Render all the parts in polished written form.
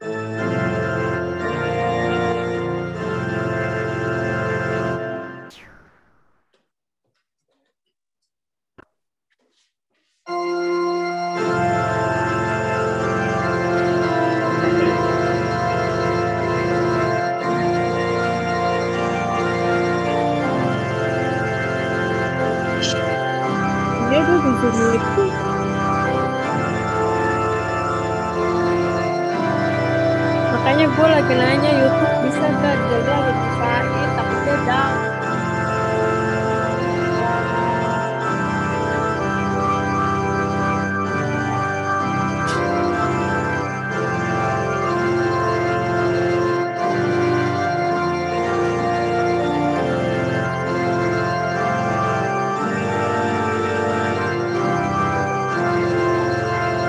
Dia udah bisa milikku. Makanya gue lagi nanya YouTube bisa gak, dia lagi bisain tapi dia down.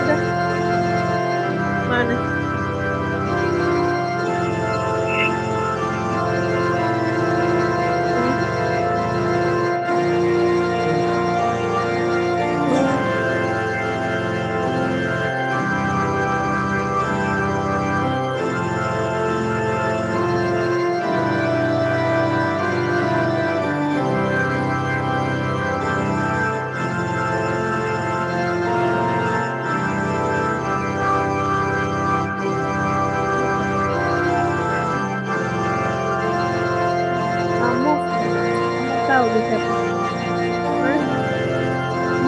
Udah mana? Kamu tahu bisa apa?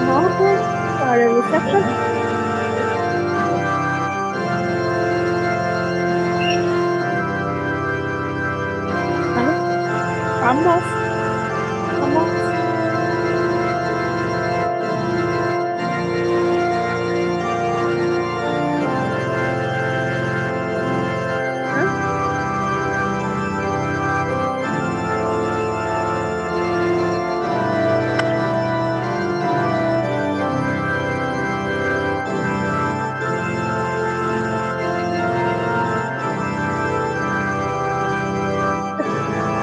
Mau tuh kalau ada resep kan? Halo, Ramos, Ramos. Hah?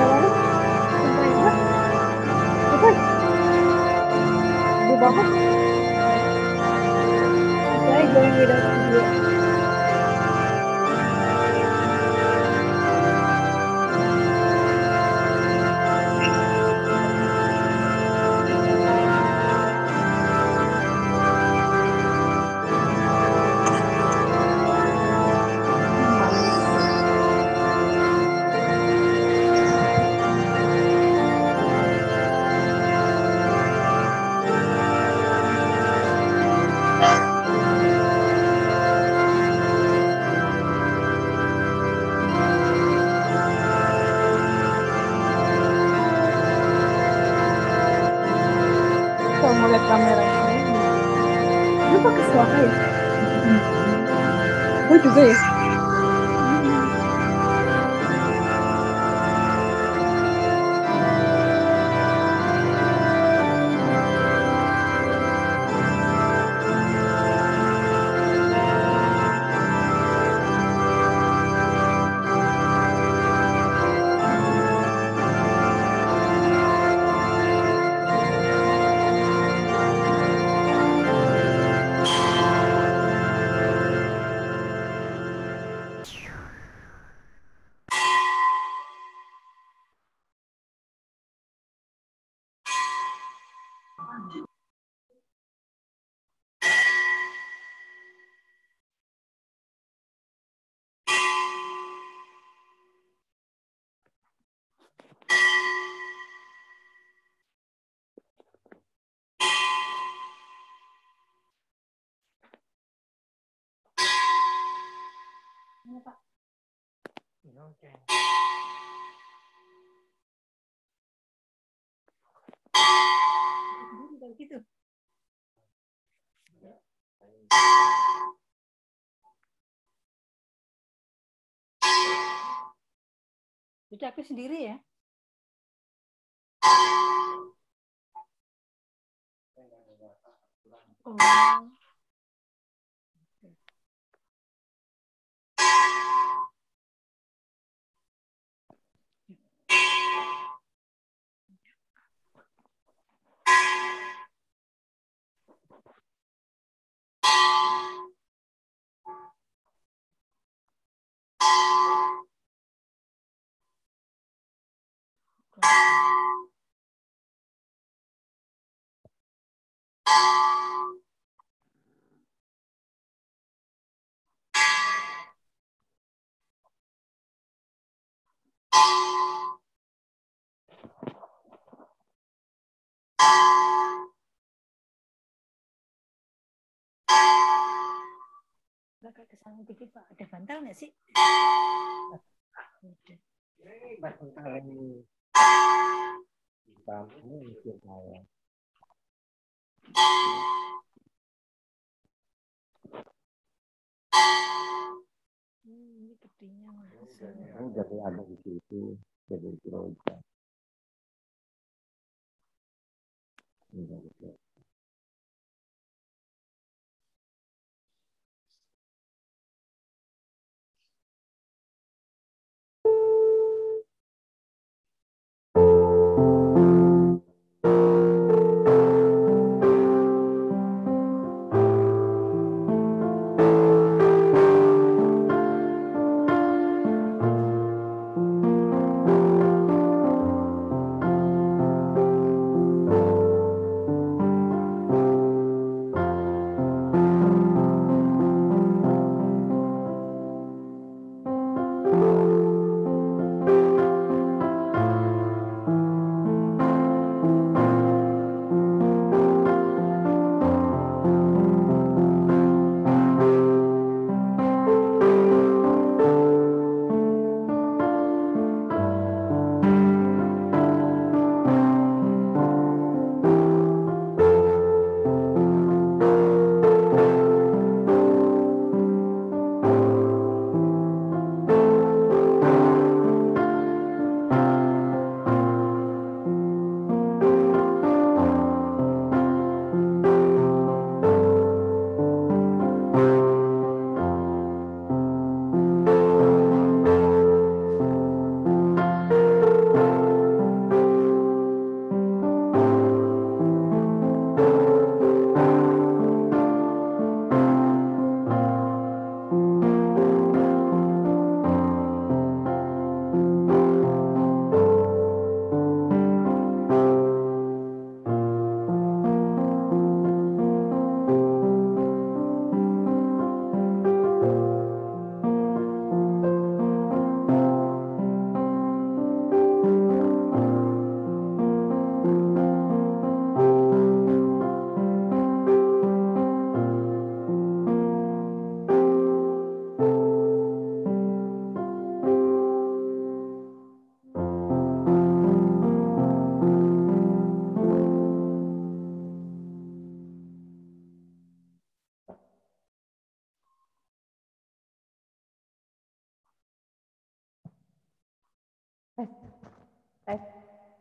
Kalau sampai enggak, bukan di bawah. Saya going without video. Kalau mau lihat kamera ini, lu pakai suara ya? Gue juga ya. Gitu. Baca aku sendiri ya. Oh. Bakal kesana dikit Pak, ada bantal nggak sih? Bantal ini. Bantal itu saya. Ini petinya masuk. Jadi ada di situ, jadi bisa.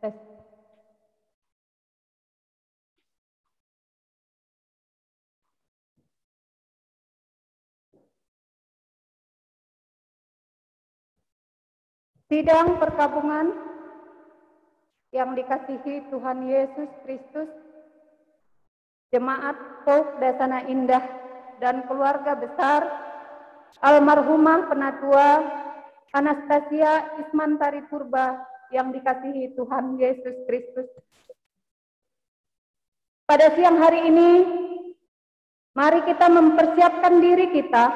Tes. Sidang perkabungan yang dikasihi Tuhan Yesus Kristus, Jemaat Pauk Dasana Indah dan keluarga besar almarhumah Penatua Anastasia Ismantari Purba yang dikasihi Tuhan Yesus Kristus. Pada siang hari ini, mari kita mempersiapkan diri kita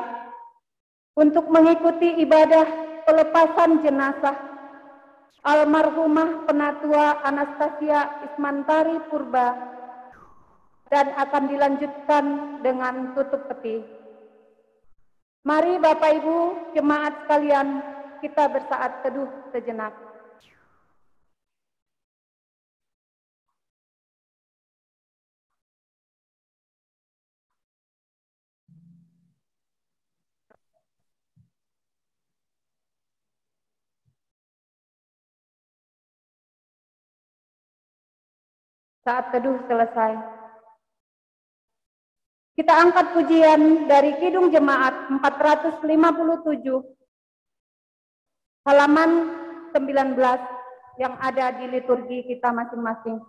untuk mengikuti ibadah pelepasan jenazah almarhumah Penatua Anastasia Ismantari Purba dan akan dilanjutkan dengan tutup peti. Mari Bapak Ibu jemaat sekalian, kita bersaat teduh sejenak. Saat teduh selesai, kita angkat pujian dari Kidung Jemaat 457, halaman 19 yang ada di liturgi kita masing-masing.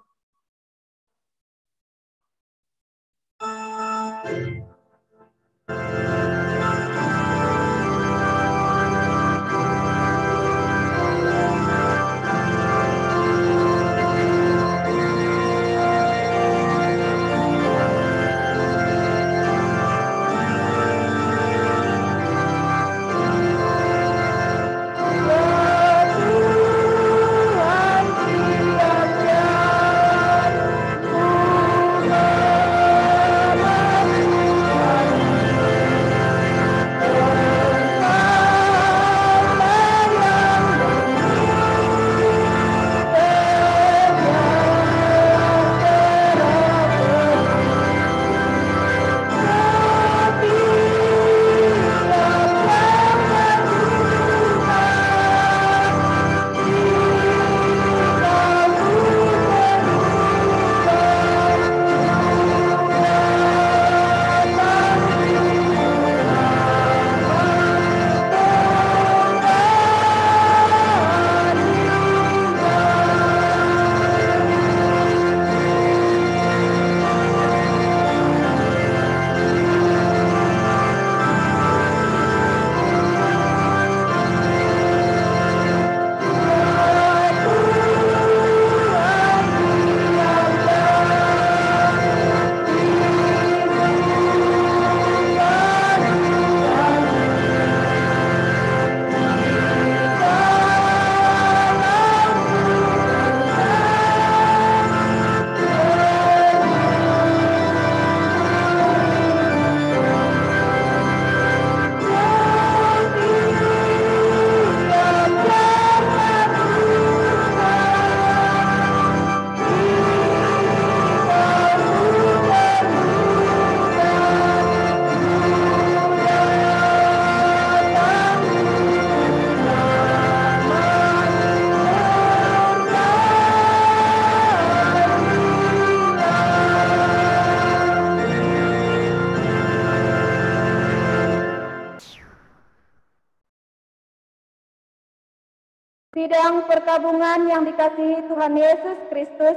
bidang perkabungan yang dikasihi Tuhan Yesus Kristus,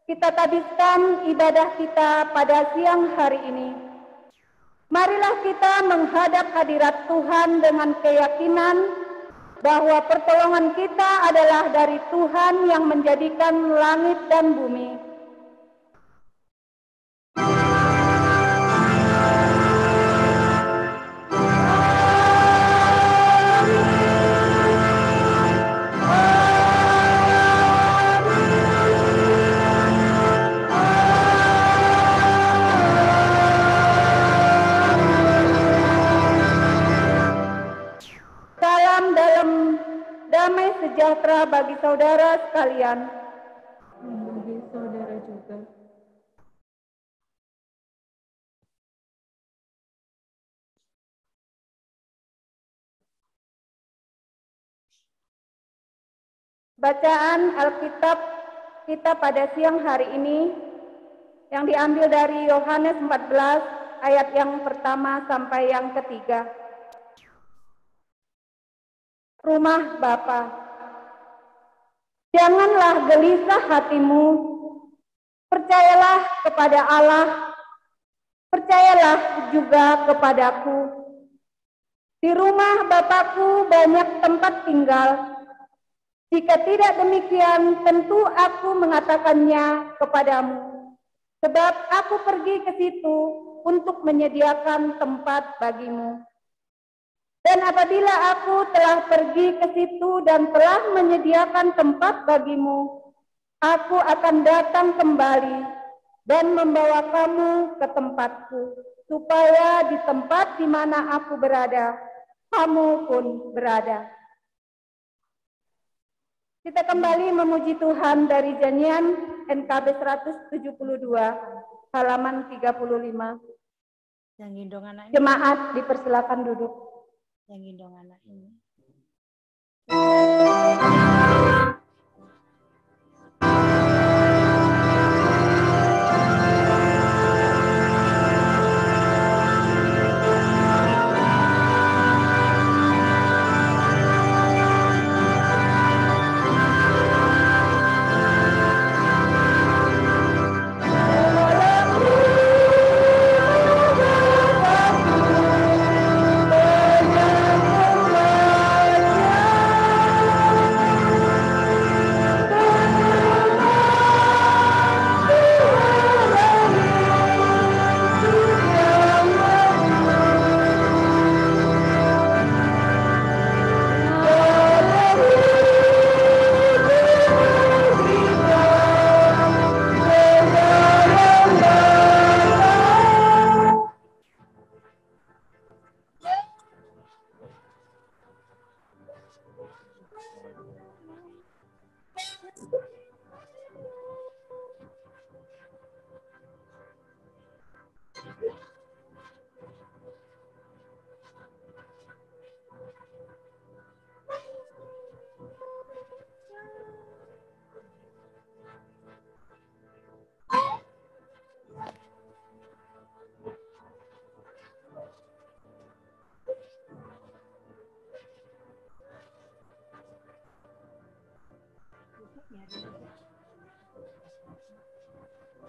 kita tabiskan ibadah kita pada siang hari ini. Marilah kita menghadap hadirat Tuhan dengan keyakinan bahwa pertolongan kita adalah dari Tuhan yang menjadikan langit dan bumi. Damai sejahtera bagi saudara sekalian. Bagi saudara juga. Bacaan Alkitab kita pada siang hari ini yang diambil dari Yohanes 14 ayat yang pertama sampai yang ketiga. Rumah Bapa. Janganlah gelisah hatimu, percayalah kepada Allah, percayalah juga kepadaku. Di rumah Bapakku banyak tempat tinggal. Jika tidak demikian, tentu aku mengatakannya kepadamu, sebab aku pergi ke situ untuk menyediakan tempat bagimu. Dan apabila aku telah pergi ke situ dan telah menyediakan tempat bagimu, aku akan datang kembali dan membawa kamu ke tempatku, supaya di tempat di mana aku berada, kamu pun berada. Kita kembali memuji Tuhan dari nyanyian NKB 172, halaman 35. Yang gendong anak ini. Jemaat dipersilakan duduk. Yang gendong anak ini.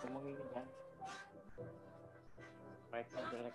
Ngomongin kan, baiknya jelek.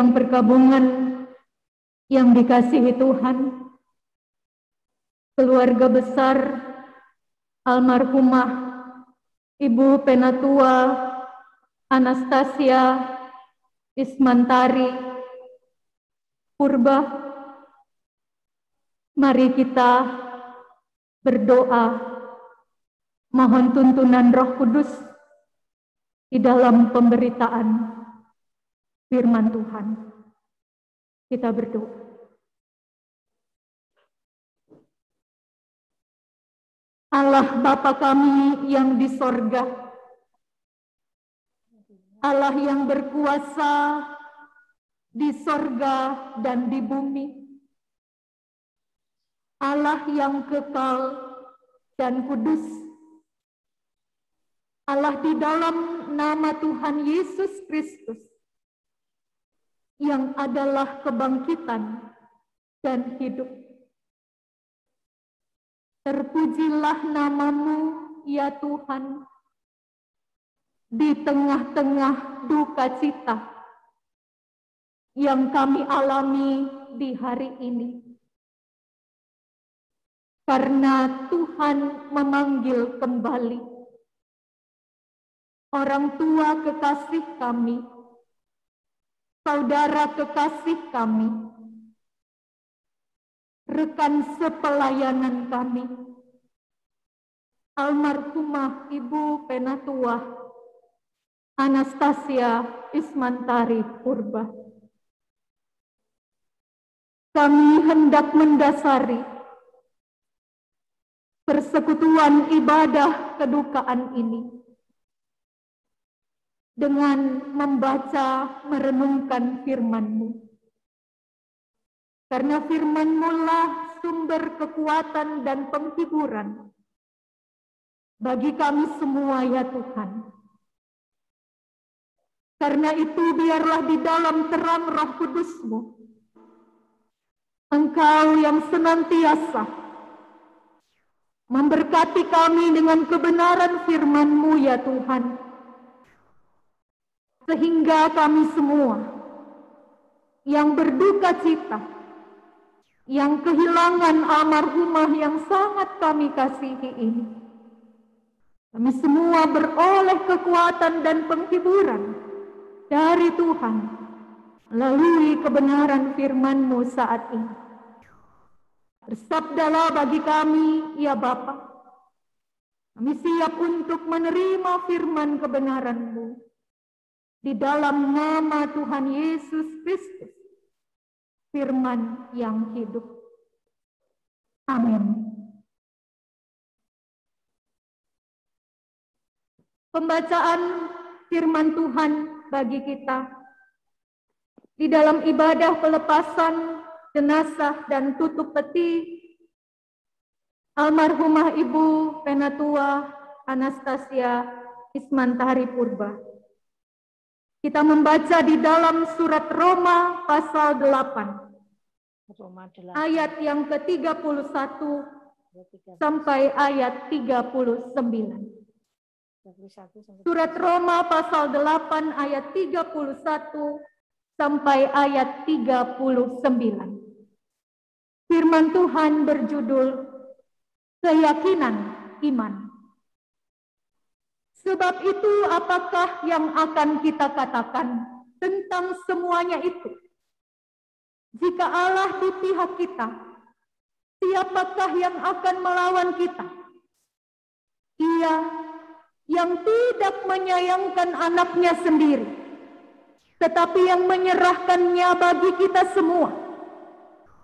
sidang perkabungan yang dikasihi Tuhan, keluarga besar almarhumah Ibu Penatua Anastasia Ismantari Purba, mari kita berdoa mohon tuntunan Roh Kudus di dalam pemberitaan firman Tuhan. Kita berdoa. Allah Bapa kami yang di sorga, Allah yang berkuasa di sorga dan di bumi, Allah yang kekal dan kudus, Allah di dalam nama Tuhan Yesus Kristus, yang adalah kebangkitan dan hidup. Terpujilah namamu, ya Tuhan, di tengah-tengah duka cita yang kami alami di hari ini. Karena Tuhan memanggil kembali orang tua kekasih kami, saudara kekasih kami, rekan sepelayanan kami, almarhumah Ibu Penatua Anastasia Ismantari Purba. Kami hendak mendasari persekutuan ibadah kedukaan ini dengan membaca merenungkan firman-Mu. Karena firman-Mu lah sumber kekuatan dan penghiburan bagi kami semua, ya Tuhan. Karena itu biarlah di dalam terang Roh Kudus-Mu, Engkau yang senantiasa memberkati kami dengan kebenaran firman-Mu, ya Tuhan. Sehingga kami semua yang berduka cita, yang kehilangan almarhumah yang sangat kami kasihi ini, kami semua beroleh kekuatan dan penghiburan dari Tuhan melalui kebenaran firman-Mu saat ini. Bersabdalah bagi kami, ya Bapa, kami siap untuk menerima firman kebenaran-Mu di dalam nama Tuhan Yesus Kristus, firman yang hidup. Amin. Pembacaan firman Tuhan bagi kita di dalam ibadah pelepasan jenazah dan tutup peti almarhumah Ibu Penatua Anastasia Ismantari Purba. Kita membaca di dalam surat Roma pasal 8, ayat yang ke-31 sampai ayat 39. Surat Roma pasal 8 ayat 31 sampai ayat 39. Firman Tuhan berjudul Keyakinan Iman. Sebab itu apakah yang akan kita katakan tentang semuanya itu? Jika Allah di pihak kita, siapakah yang akan melawan kita? Ia yang tidak menyayangkan anaknya sendiri, tetapi yang menyerahkannya bagi kita semua.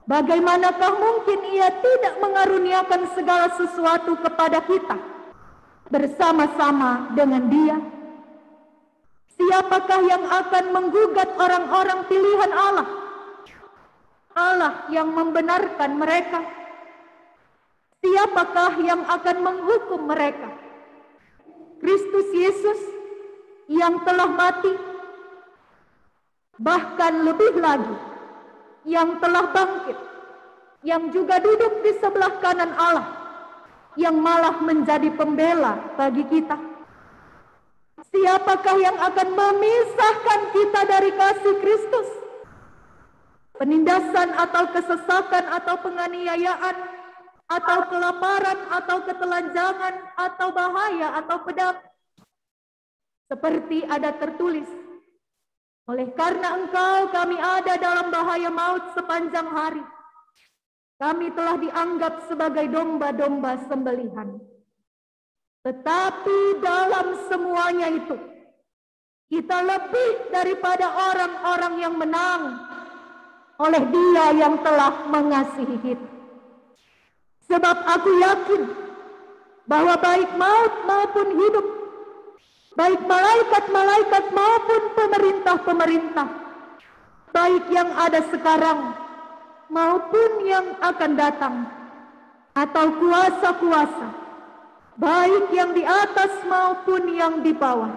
Bagaimanakah mungkin ia tidak mengaruniakan segala sesuatu kepada kita bersama-sama dengan Dia? Siapakah yang akan menggugat orang-orang pilihan Allah? Allah yang membenarkan mereka. Siapakah yang akan menghukum mereka? Kristus Yesus yang telah mati, bahkan lebih lagi yang telah bangkit, yang juga duduk di sebelah kanan Allah, yang malah menjadi pembela bagi kita. Siapakah yang akan memisahkan kita dari kasih Kristus? penindasan atau kesesakan atau penganiayaan atau kelaparan atau ketelanjangan atau bahaya atau pedang. Seperti ada tertulis, oleh karena Engkau kami ada dalam bahaya maut sepanjang hari. Kami telah dianggap sebagai domba-domba sembelihan. Tetapi dalam semuanya itu, kita lebih daripada orang-orang yang menang oleh Dia yang telah mengasihi kita. Sebab aku yakin bahwa baik maut maupun hidup, baik malaikat-malaikat maupun pemerintah-pemerintah, baik yang ada sekarang maupun yang akan datang, atau kuasa-kuasa, baik yang di atas maupun yang di bawah,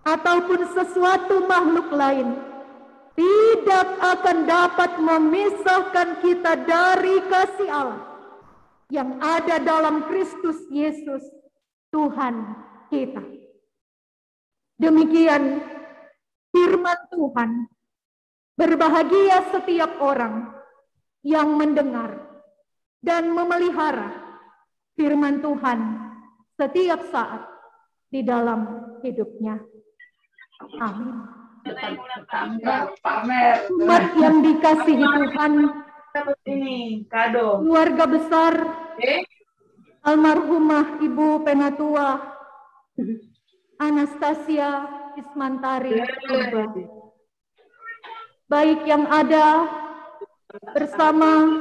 ataupun sesuatu makhluk lain, tidak akan dapat memisahkan kita dari kasih Allah yang ada dalam Kristus Yesus, Tuhan kita. Demikian firman Tuhan. Berbahagia setiap orang yang mendengar dan memelihara firman Tuhan setiap saat di dalam hidupnya. Amin. Umat yang dikasihi Tuhan, ini kado keluarga besar almarhumah Ibu Penatua Anastasia Ismantari Purba, baik yang ada bersama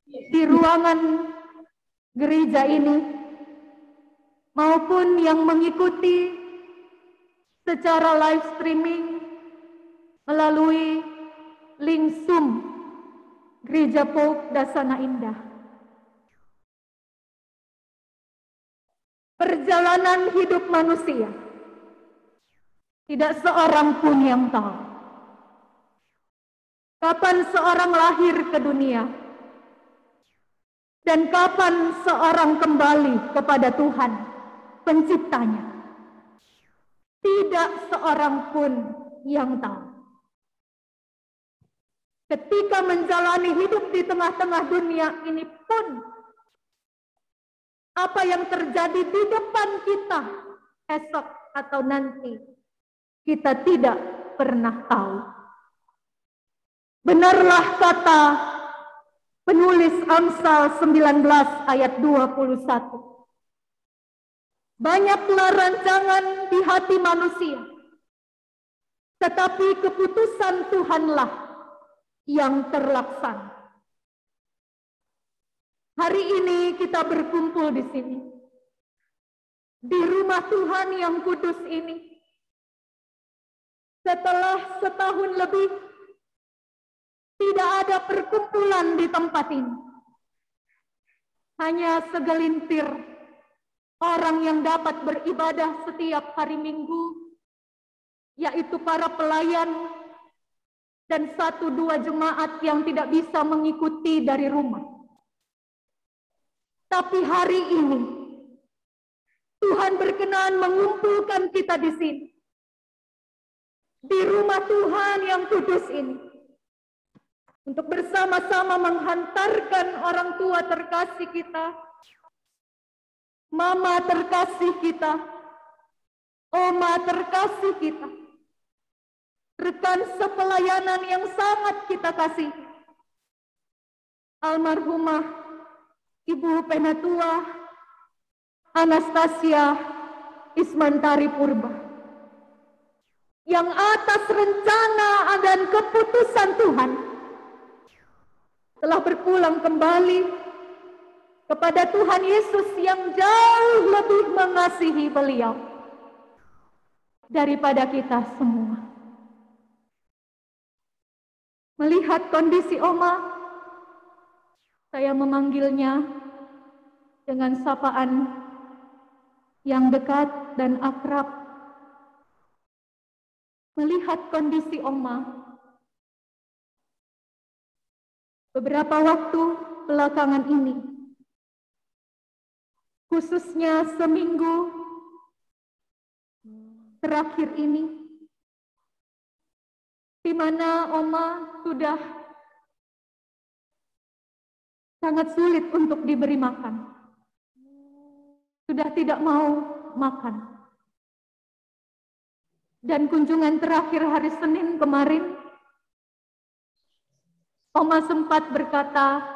di ruangan gereja ini maupun yang mengikuti secara live streaming melalui link Zoom Gereja Pauk Dasana Indah. Perjalanan hidup manusia, tidak seorang pun yang tahu kapan seorang lahir ke dunia dan kapan seorang kembali kepada Tuhan Penciptanya. Tidak seorang pun yang tahu. Ketika menjalani hidup di tengah-tengah dunia ini pun, apa yang terjadi di depan kita esok atau nanti, kita tidak pernah tahu. Benarlah kata penulis Amsal 19 ayat 21. Banyaklah rancangan di hati manusia, tetapi keputusan Tuhanlah yang terlaksana. Hari ini kita berkumpul di sini, di rumah Tuhan yang kudus ini. Setelah setahun lebih, tidak ada perkumpulan di tempat ini. Hanya segelintir orang yang dapat beribadah setiap hari Minggu, yaitu para pelayan dan 1-2 jemaat yang tidak bisa mengikuti dari rumah. Tapi hari ini Tuhan berkenan mengumpulkan kita di sini, di rumah Tuhan yang kudus ini, untuk bersama-sama menghantarkan orang tua terkasih kita, mama terkasih kita, oma terkasih kita, rekan sepelayanan yang sangat kita kasih, almarhumah Ibu Penatua Anastasia Ismantari Purba, yang atas rencana dan keputusan Tuhan telah berpulang kembali kepada Tuhan Yesus yang jauh lebih mengasihi beliau daripada kita semua. Melihat kondisi Oma, saya memanggilnya dengan sapaan yang dekat dan akrab. Melihat kondisi Oma, beberapa waktu belakangan ini, khususnya seminggu terakhir ini, di mana Oma sudah sangat sulit untuk diberi makan. Sudah tidak mau makan. Dan kunjungan terakhir hari Senin kemarin, Oma sempat berkata,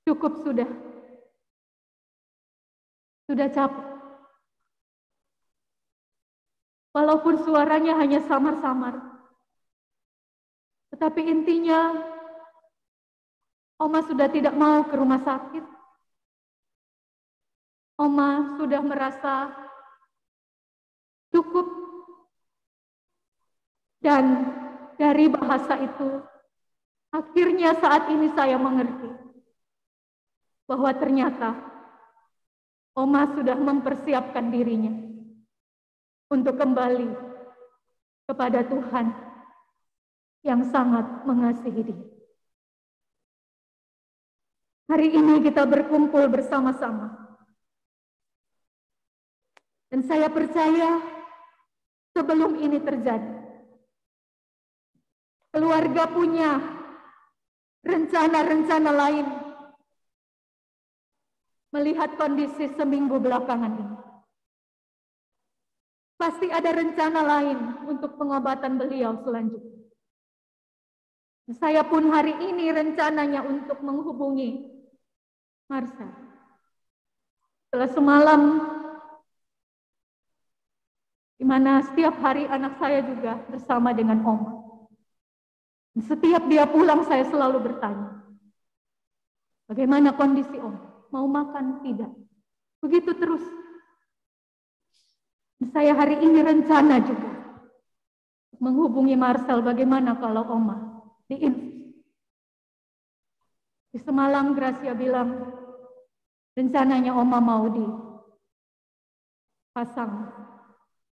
cukup sudah. Sudah capek. Walaupun suaranya hanya samar-samar. Tetapi intinya, Oma sudah tidak mau ke rumah sakit. Oma sudah merasa cukup. Dan dari bahasa itu, akhirnya saat ini saya mengerti bahwa ternyata Oma sudah mempersiapkan dirinya untuk kembali kepada Tuhan yang sangat mengasihi dia. Hari ini kita berkumpul bersama-sama. Dan saya percaya sebelum ini terjadi, keluarga punya rencana-rencana lain melihat kondisi seminggu belakangan ini. Pasti ada rencana lain untuk pengobatan beliau selanjutnya. Saya pun hari ini rencananya untuk menghubungi Marcel. Setelah semalam, di mana setiap hari anak saya juga bersama dengan Oma. Setiap dia pulang saya selalu bertanya, bagaimana kondisi Oma? Mau makan? Tidak. Begitu terus. Saya hari ini rencana juga menghubungi Marcel, bagaimana kalau Oma diinfus. Di semalam Gracia bilang, rencananya Oma mau dipasang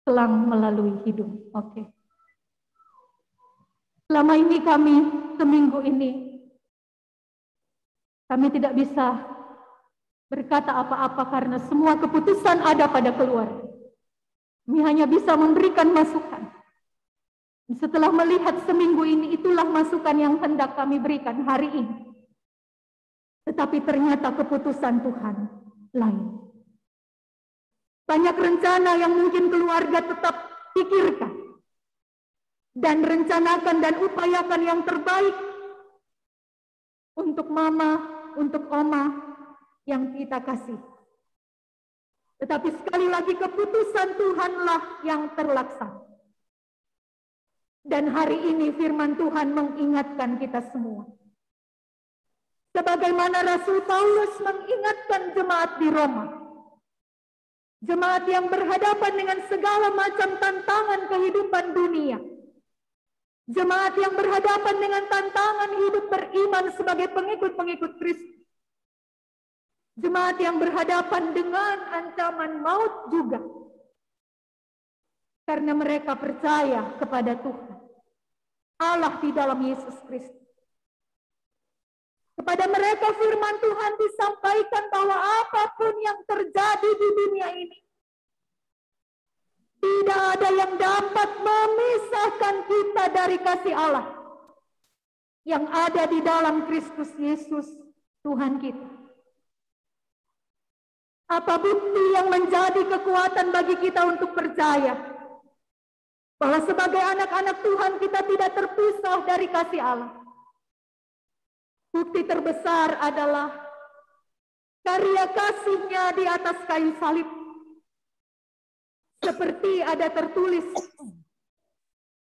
selang melalui hidung. Oke. Selama ini kami, seminggu ini, kami tidak bisa berkata apa-apa karena semua keputusan ada pada keluarga. Kami hanya bisa memberikan masukan. Setelah melihat seminggu ini, itulah masukan yang hendak kami berikan hari ini. Tetapi ternyata keputusan Tuhan lain. Banyak rencana yang mungkin keluarga tetap pikirkan. Dan rencanakan dan upayakan yang terbaik. Untuk mama, untuk Oma yang kita kasih. Tetapi sekali lagi keputusan Tuhanlah yang terlaksana. Dan hari ini firman Tuhan mengingatkan kita semua. Sebagaimana Rasul Paulus mengingatkan jemaat di Roma. Jemaat yang berhadapan dengan segala macam tantangan kehidupan dunia. Jemaat yang berhadapan dengan tantangan hidup beriman sebagai pengikut-pengikut Kristus. Jemaat yang berhadapan dengan ancaman maut juga. Karena mereka percaya kepada Tuhan. Allah di dalam Yesus Kristus. Kepada mereka firman Tuhan disampaikan bahwa apapun yang terjadi di dunia ini, tidak ada yang dapat memisahkan kita dari kasih Allah yang ada di dalam Kristus Yesus Tuhan kita. Apa bukti yang menjadi kekuatan bagi kita untuk percaya bahwa sebagai anak-anak Tuhan kita tidak terpisah dari kasih Allah? Bukti terbesar adalah karya kasih-Nya di atas kayu salib. Seperti ada tertulis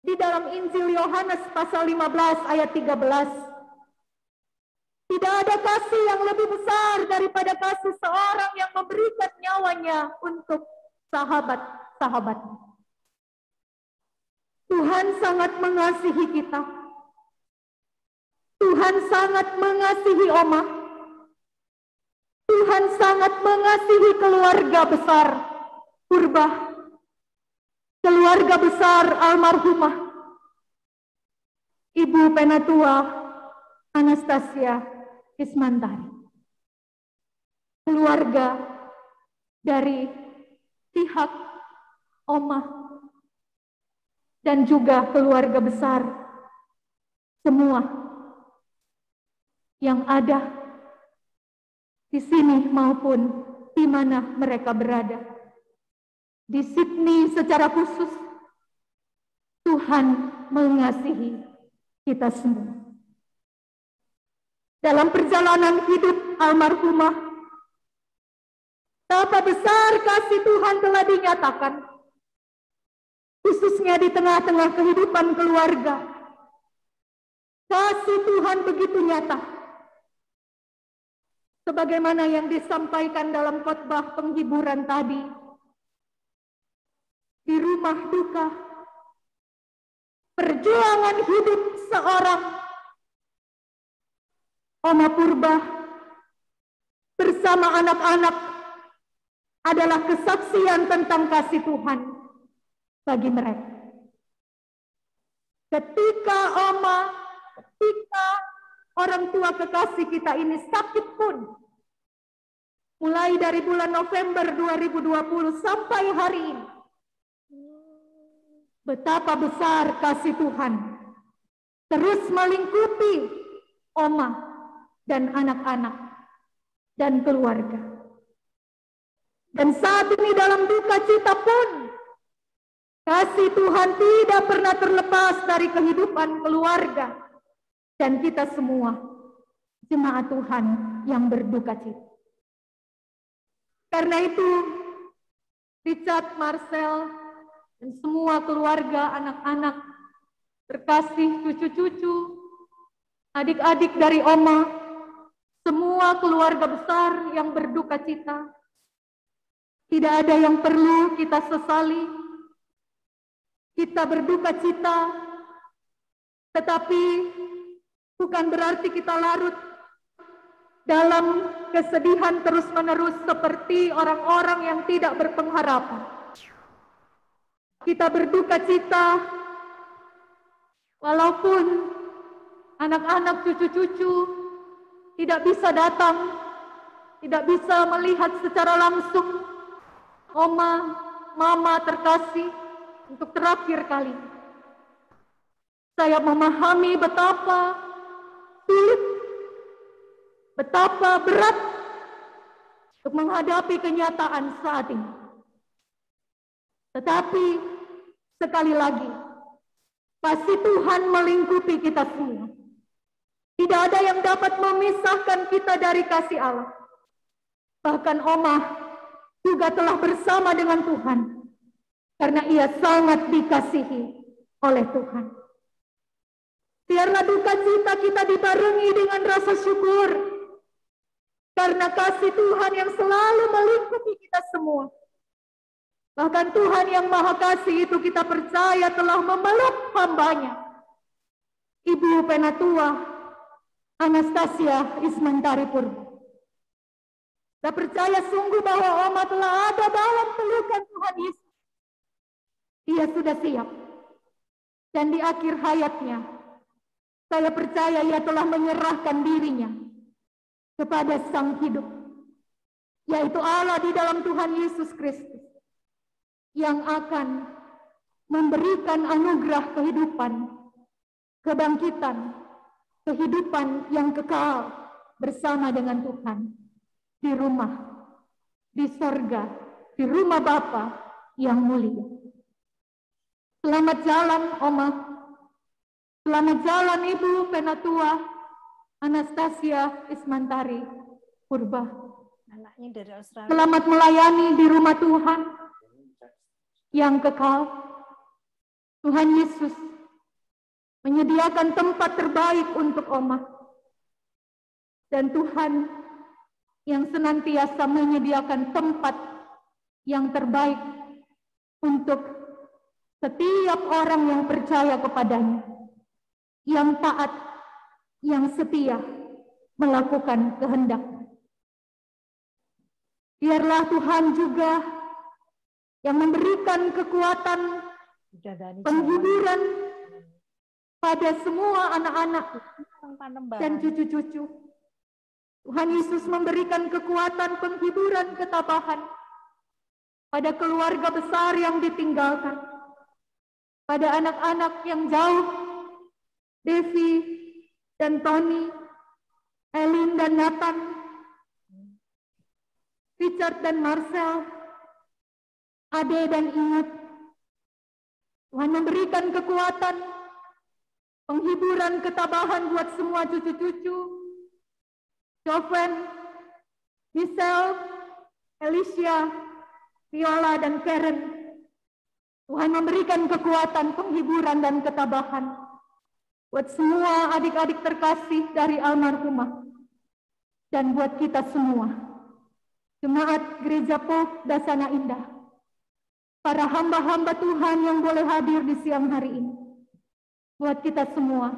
di dalam Injil Yohanes pasal 15 ayat 13. Tidak ada kasih yang lebih besar daripada kasih seorang yang memberikan nyawanya untuk sahabat-sahabatnya. Tuhan sangat mengasihi kita. Tuhan sangat mengasihi Oma. Tuhan sangat mengasihi keluarga besar Purba. Keluarga besar almarhumah Ibu Penatua Anastasia Ismantari. Keluarga dari pihak Oma dan juga keluarga besar semua yang ada di sini maupun di mana mereka berada. Di Sydney secara khusus, Tuhan mengasihi kita semua. Dalam perjalanan hidup almarhumah, betapa besar kasih Tuhan telah dinyatakan, khususnya di tengah-tengah kehidupan keluarga. Kasih Tuhan begitu nyata, sebagaimana yang disampaikan dalam khotbah penghiburan tadi. Di rumah duka, perjuangan hidup seorang Oma Purba bersama anak-anak adalah kesaksian tentang kasih Tuhan bagi mereka. Ketika orang tua kekasih kita ini sakit pun, mulai dari bulan November 2020 sampai hari ini, betapa besar kasih Tuhan terus melingkupi Oma dan anak-anak dan keluarga. Dan saat ini dalam duka cita pun, kasih Tuhan tidak pernah terlepas dari kehidupan keluarga dan kita semua, jemaat Tuhan yang berduka cita. Karena itu, Richard, Marcel, dan semua keluarga, anak-anak, terkasih, cucu-cucu, adik-adik dari Oma, semua keluarga besar yang berduka cita, tidak ada yang perlu kita sesali. Kita berduka cita, tetapi bukan berarti kita larut dalam kesedihan terus-menerus seperti orang-orang yang tidak berpengharapan. Kita berduka cita walaupun anak-anak, cucu-cucu tidak bisa datang, tidak bisa melihat secara langsung Oma, Mama terkasih untuk terakhir kali. Saya memahami betapa sulit, betapa berat untuk menghadapi kenyataan saat ini. Tetapi sekali lagi, kasih Tuhan melingkupi kita semua. Tidak ada yang dapat memisahkan kita dari kasih Allah. Bahkan Oma juga telah bersama dengan Tuhan, karena ia sangat dikasihi oleh Tuhan. Biarlah duka cita kita dibarengi dengan rasa syukur, karena kasih Tuhan yang selalu melingkupi kita semua. Bahkan Tuhan yang Maha Kasih itu kita percaya telah memeluk hambanya, Ibu Penatua Anastasia Ismantari Purba. Saya percaya sungguh bahwa Oma telah ada dalam pelukan Tuhan Yesus. Ia sudah siap. Dan di akhir hayatnya, saya percaya ia telah menyerahkan dirinya kepada Sang Hidup, yaitu Allah di dalam Tuhan Yesus Kristus, yang akan memberikan anugerah kehidupan, kebangkitan, kehidupan yang kekal bersama dengan Tuhan di rumah, di sorga, di rumah Bapa yang mulia. Selamat jalan Oma, selamat jalan Ibu Penatua Anastasia Ismantari Purba. Anaknya dari Australia. Selamat melayani di rumah Tuhan yang kekal. Tuhan Yesus menyediakan tempat terbaik untuk Oma. Dan Tuhan yang senantiasa menyediakan tempat yang terbaik untuk setiap orang yang percaya kepadanya, yang taat, yang setia melakukan kehendak-Nya. Biarlah Tuhan juga yang memberikan kekuatan, penghiburan pada semua anak-anak dan cucu-cucu. Tuhan Yesus memberikan kekuatan, penghiburan, ketabahan pada keluarga besar yang ditinggalkan. pada anak-anak yang jauh, Devi dan Tony, Elin dan Nathan, Richard dan Marcel, Ade dan Ingat. Tuhan memberikan kekuatan, penghiburan, ketabahan buat semua cucu-cucu, Joven, Michelle, Alicia, Viola, dan Karen. Tuhan memberikan kekuatan, penghiburan, dan ketabahan buat semua adik-adik terkasih dari almarhumah dan buat kita semua, jemaat Gereja Pop Dasana Indah, para hamba-hamba Tuhan yang boleh hadir di siang hari ini. Buat kita semua,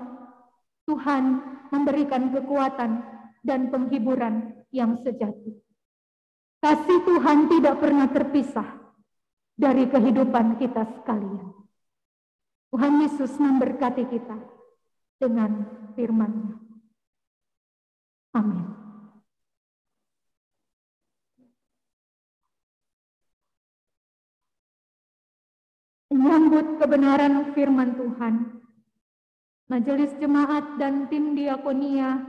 Tuhan memberikan kekuatan dan penghiburan yang sejati. Kasih Tuhan tidak pernah terpisah dari kehidupan kita sekalian. Tuhan Yesus memberkati kita dengan firman-Nya. Amin. Menyambut kebenaran firman Tuhan, Majelis Jemaat dan tim diakonia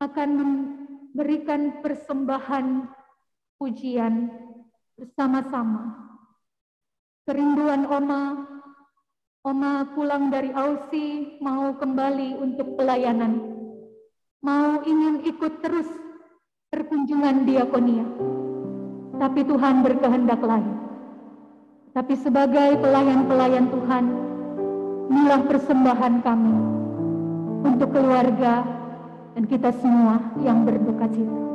akan memberikan persembahan pujian bersama-sama. Kerinduan Oma pulang dari Aussie, mau kembali untuk pelayanan, mau ingin ikut terus perkunjungan diakonia. Tapi Tuhan berkehendak lain. Tapi sebagai pelayan-pelayan Tuhan, inilah persembahan kami untuk keluarga dan kita semua yang berduka cita.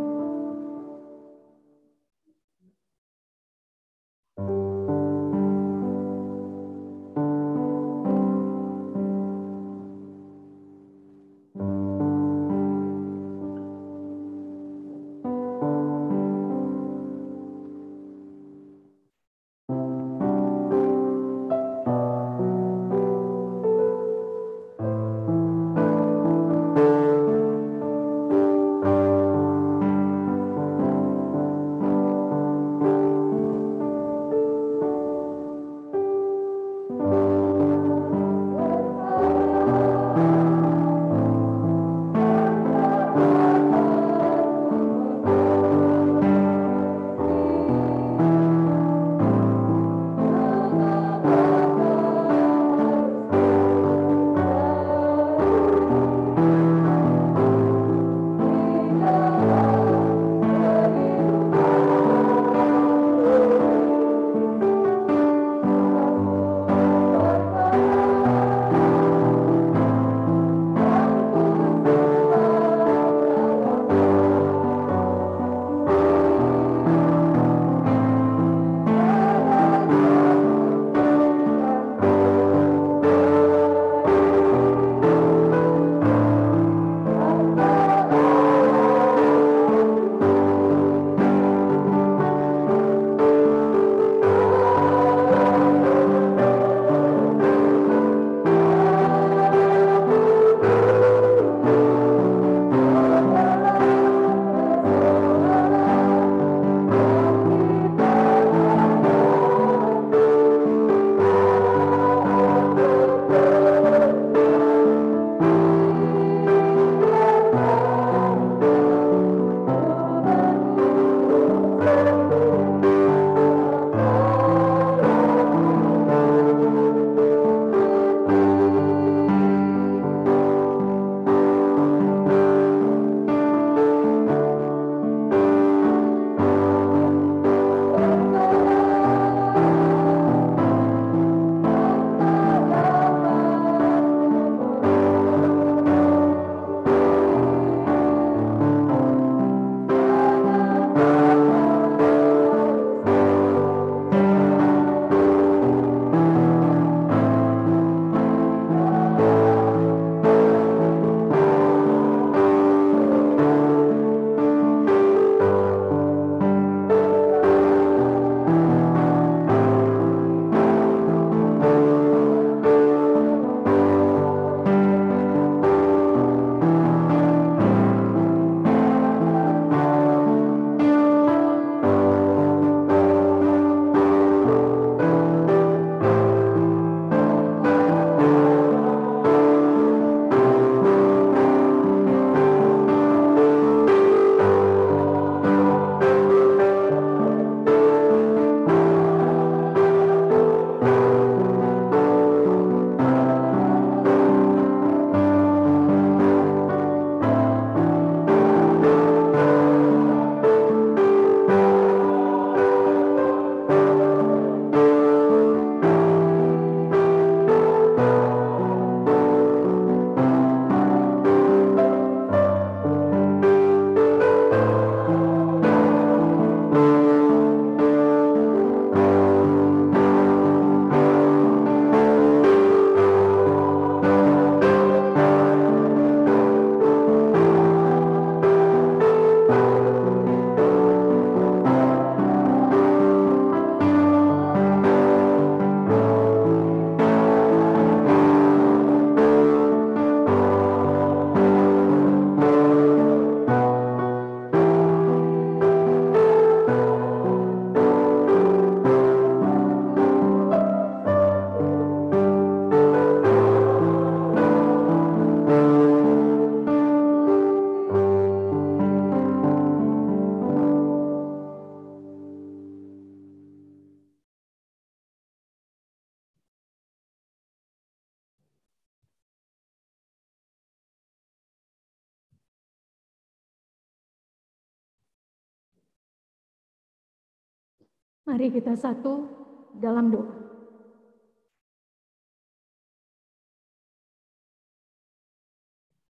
Mari kita satu dalam doa.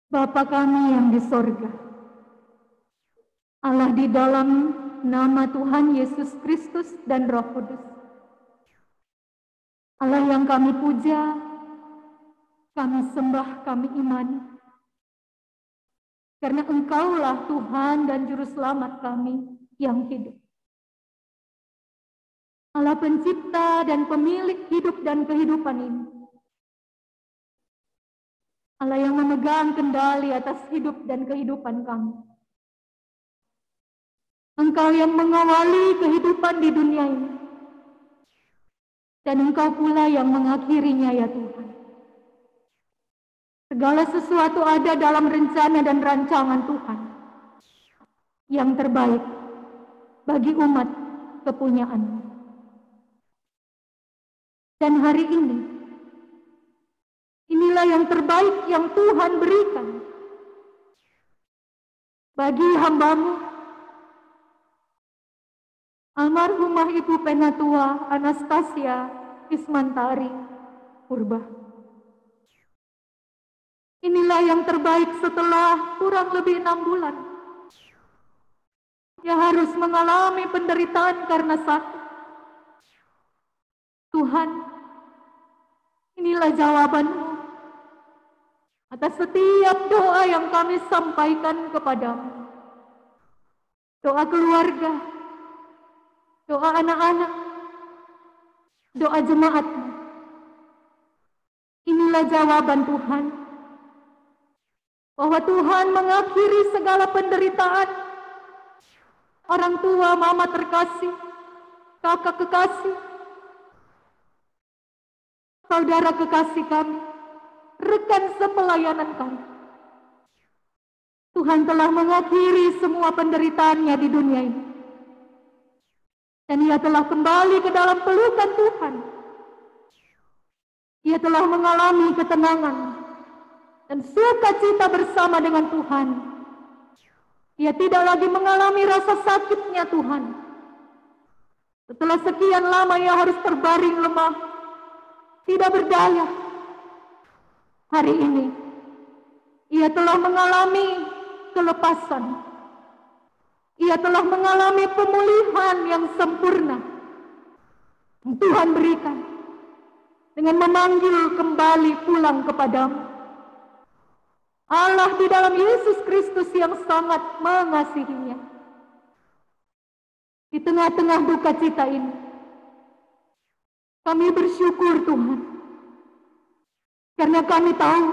Bapa kami yang di sorga, Allah di dalam nama Tuhan Yesus Kristus dan Roh Kudus, Allah yang kami puja, kami sembah, kami imani, karena Engkaulah Tuhan dan Juru Selamat kami yang hidup. Allah pencipta dan pemilik hidup dan kehidupan ini. Allah yang memegang kendali atas hidup dan kehidupan kami. Engkau yang mengawali kehidupan di dunia ini. Dan Engkau pula yang mengakhirinya ya Tuhan. Segala sesuatu ada dalam rencana dan rancangan Tuhan. Yang terbaik bagi umat kepunyaan-Mu. Dan hari ini, inilah yang terbaik yang Tuhan berikan bagi hamba-Mu, almarhumah Ibu Penatua Anastasia Ismantari Purba. Inilah yang terbaik setelah kurang lebih 6 bulan. Dia harus mengalami penderitaan karena sakit. Tuhan, inilah jawaban-Mu atas setiap doa yang kami sampaikan kepadamu. Doa keluarga, doa anak-anak, doa jemaat-Mu. Inilah jawaban Tuhan, bahwa Tuhan mengakhiri segala penderitaan orang tua, mama terkasih, kakak kekasih, saudara kekasih kami, rekan sepelayanan kami. Tuhan telah mengakhiri semua penderitaannya di dunia ini. Dan ia telah kembali ke dalam pelukan Tuhan. Ia telah mengalami ketenangan dan sukacita bersama dengan Tuhan. Ia tidak lagi mengalami rasa sakitnya Tuhan. Setelah sekian lama ia harus terbaring lemah, tidak berdaya. Hari ini, ia telah mengalami kelepasan. Ia telah mengalami pemulihan yang sempurna. Tuhan berikan dengan memanggil kembali pulang kepadamu. Allah di dalam Yesus Kristus yang sangat mengasihinya. Di tengah-tengah duka cita ini, kami bersyukur Tuhan. Karena kami tahu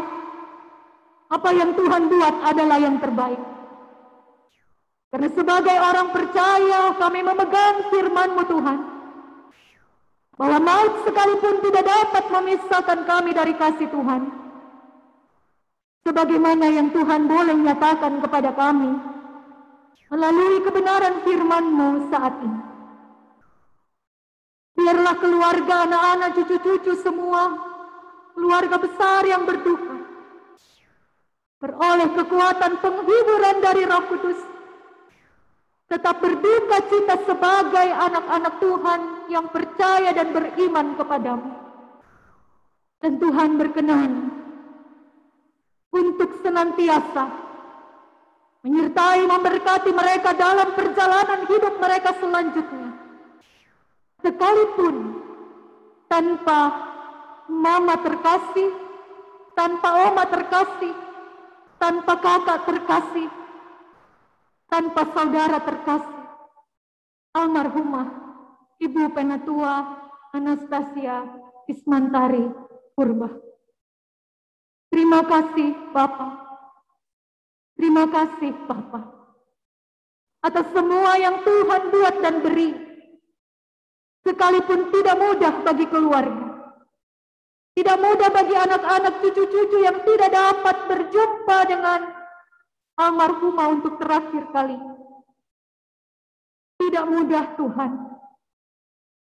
apa yang Tuhan buat adalah yang terbaik. Karena sebagai orang percaya kami memegang firman-Mu Tuhan. Bahwa maut sekalipun tidak dapat memisahkan kami dari kasih Tuhan. Sebagaimana yang Tuhan boleh nyatakan kepada kami melalui kebenaran firman-Mu saat ini. Biarlah keluarga, anak-anak, cucu-cucu semua, keluarga besar yang berduka, beroleh kekuatan penghiburan dari Roh Kudus, tetap berduka cita sebagai anak-anak Tuhan yang percaya dan beriman kepadamu. Dan Tuhan berkenan untuk senantiasa menyertai, memberkati mereka dalam perjalanan hidup mereka selanjutnya. Sekalipun tanpa mama terkasih, tanpa oma terkasih, tanpa kakak terkasih, tanpa saudara terkasih, almarhumah Ibu Penatua Anastasia Ismantari Purba. Terima kasih Bapak. Terima kasih Bapak atas semua yang Tuhan buat dan beri. Sekalipun tidak mudah bagi keluarga, tidak mudah bagi anak-anak, cucu-cucu yang tidak dapat berjumpa dengan almarhumah untuk terakhir kali. Tidak mudah Tuhan.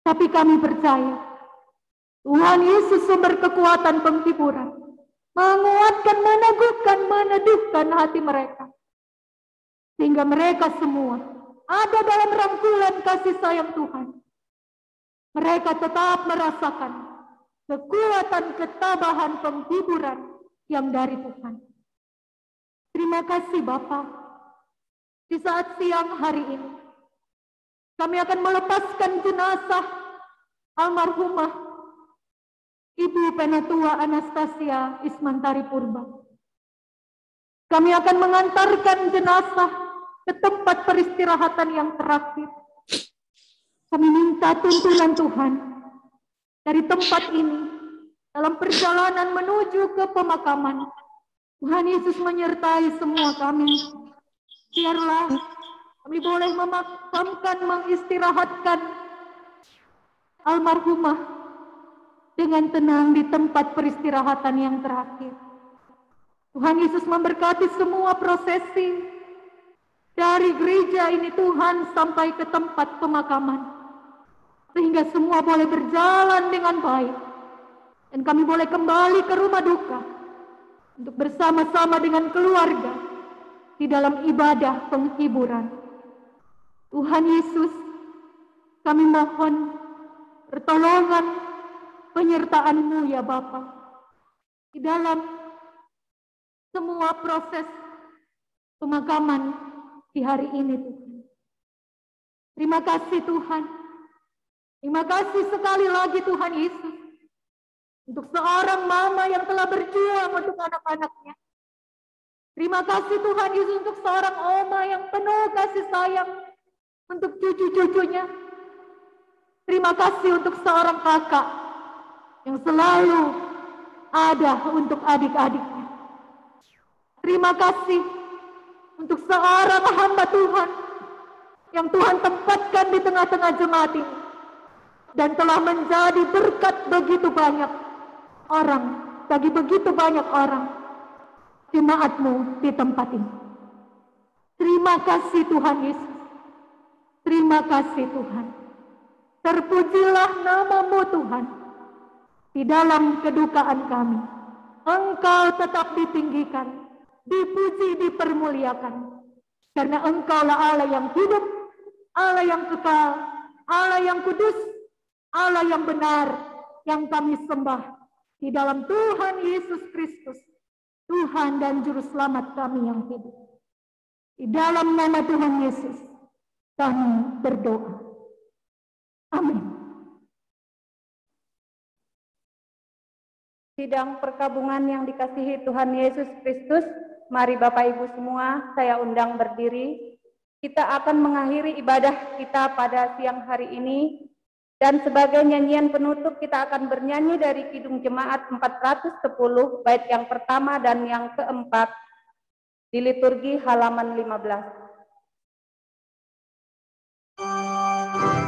Tapi kami percaya Tuhan Yesus sumber kekuatan penghiburan, menguatkan, meneguhkan, meneduhkan hati mereka. Sehingga mereka semua ada dalam rangkulan kasih sayang Tuhan. mereka tetap merasakan kekuatan ketabahan penghiburan yang dari Tuhan. Terima kasih Bapa. Di saat siang hari ini, kami akan melepaskan jenazah almarhumah Ibu Penatua Anastasia Ismantari Purba. Kami akan mengantarkan jenazah ke tempat peristirahatan yang terakhir. Kami minta tuntunan Tuhan dari tempat ini dalam perjalanan menuju ke pemakaman. Tuhan Yesus menyertai semua kami. Biarlah kami boleh memakamkan, mengistirahatkan almarhumah dengan tenang di tempat peristirahatan yang terakhir. Tuhan Yesus memberkati semua prosesi dari gereja ini Tuhan sampai ke tempat pemakaman, sehingga semua boleh berjalan dengan baik dan kami boleh kembali ke rumah duka untuk bersama-sama dengan keluarga di dalam ibadah penghiburan. Tuhan Yesus, kami mohon pertolongan penyertaan-Mu ya Bapa di dalam semua proses pemakaman di hari ini Tuhan. Terima kasih Tuhan. Terima kasih sekali lagi Tuhan Yesus untuk seorang mama yang telah berjuang untuk anak-anaknya. Terima kasih Tuhan Yesus untuk seorang oma yang penuh kasih sayang untuk cucu-cucunya. Terima kasih untuk seorang kakak yang selalu ada untuk adik-adiknya. Terima kasih untuk seorang hamba Tuhan yang Tuhan tempatkan di tengah-tengah jemaat ini dan telah menjadi berkat begitu banyak orang, bagi begitu banyak orang jemaat-Mu di tempat ini. Terima kasih Tuhan Yesus. Terima kasih Tuhan. Terpujilah nama-Mu Tuhan. Di dalam kedukaan kami, Engkau tetap ditinggikan, dipuji, dipermuliakan. Karena Engkaulah Allah yang hidup, Allah yang kekal, Allah yang kudus, Allah yang benar, yang kami sembah di dalam Tuhan Yesus Kristus, Tuhan dan Juru Selamat kami yang hidup. Di dalam nama Tuhan Yesus, kami berdoa. Amin. Sidang perkabungan yang dikasihi Tuhan Yesus Kristus, mari Bapak Ibu semua, saya undang berdiri. Kita akan mengakhiri ibadah kita pada siang hari ini. Dan sebagai nyanyian penutup kita akan bernyanyi dari Kidung Jemaat 410, bait yang pertama dan yang keempat, di liturgi halaman 15. Tuhan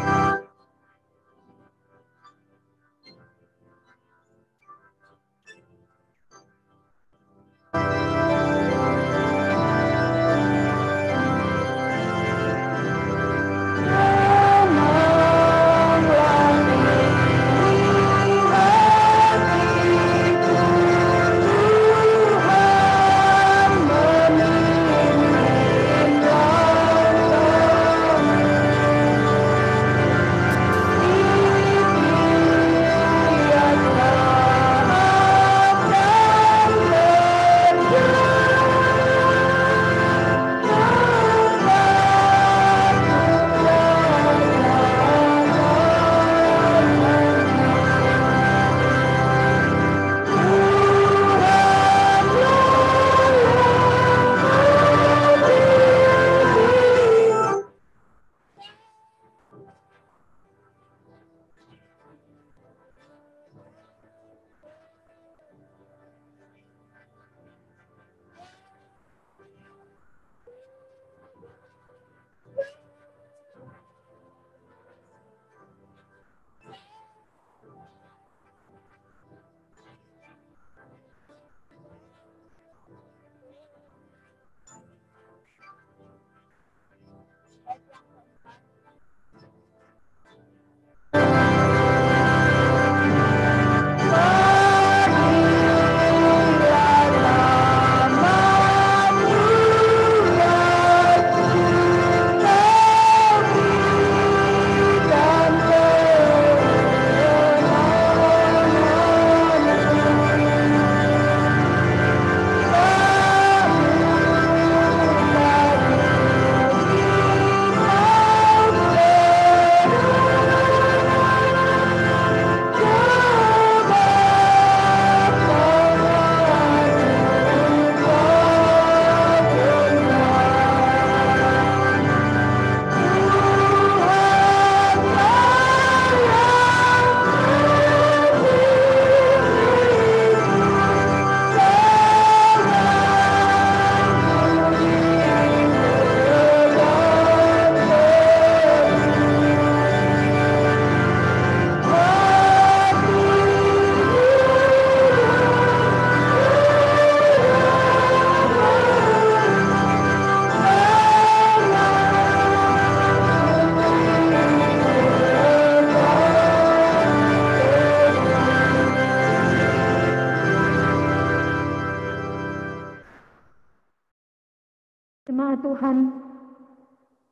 Jemaat Tuhan,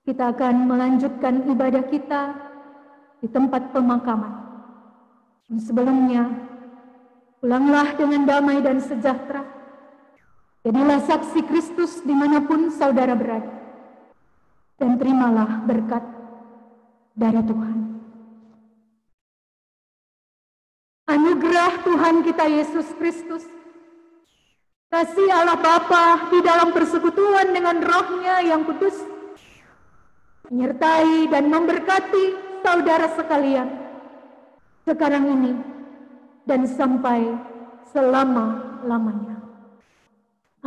kita akan melanjutkan ibadah kita di tempat pemakaman. Dan sebelumnya, pulanglah dengan damai dan sejahtera. Jadilah saksi Kristus dimanapun saudara berada. Dan terimalah berkat dari Tuhan. Anugerah Tuhan kita Yesus Kristus, kasih Allah Bapa di dalam persekutuan dengan Roh-Nya yang kudus, menyertai dan memberkati saudara sekalian, sekarang ini dan sampai selama-lamanya.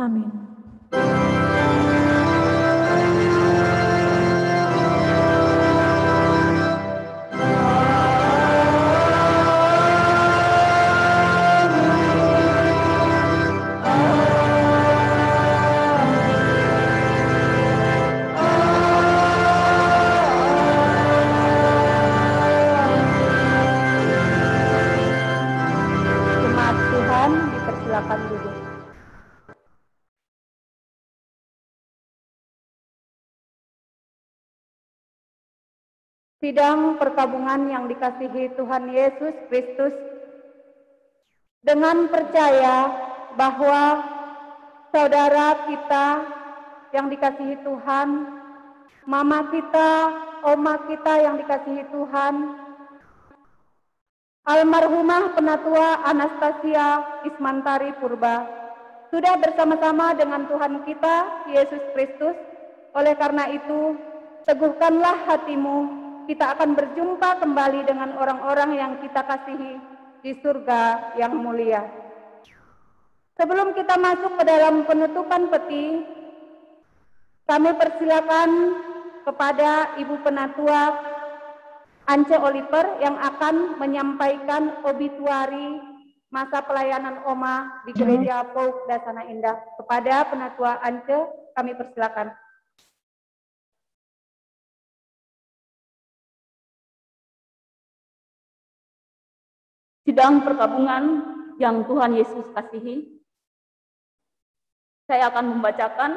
Amin. Jemaat Tuhan, dipersilakan duduk. Sidang perkabungan yang dikasihi Tuhan Yesus Kristus, dengan percaya bahwa saudara kita yang dikasihi Tuhan, mama kita, oma kita yang dikasihi Tuhan, almarhumah Penatua Anastasia Ismantari Purba, sudah bersama-sama dengan Tuhan kita, Yesus Kristus. Oleh karena itu, teguhkanlah hatimu, kita akan berjumpa kembali dengan orang-orang yang kita kasihi di surga yang mulia. Sebelum kita masuk ke dalam penutupan peti, kami persilakan kepada Ibu Penatua Ance Oliver yang akan menyampaikan obituari masa pelayanan Oma di Gereja Pauk Dasana Indah. Kepada Penatua Ance, kami persilakan. Sidang perkabungan yang Tuhan Yesus kasihi, saya akan membacakan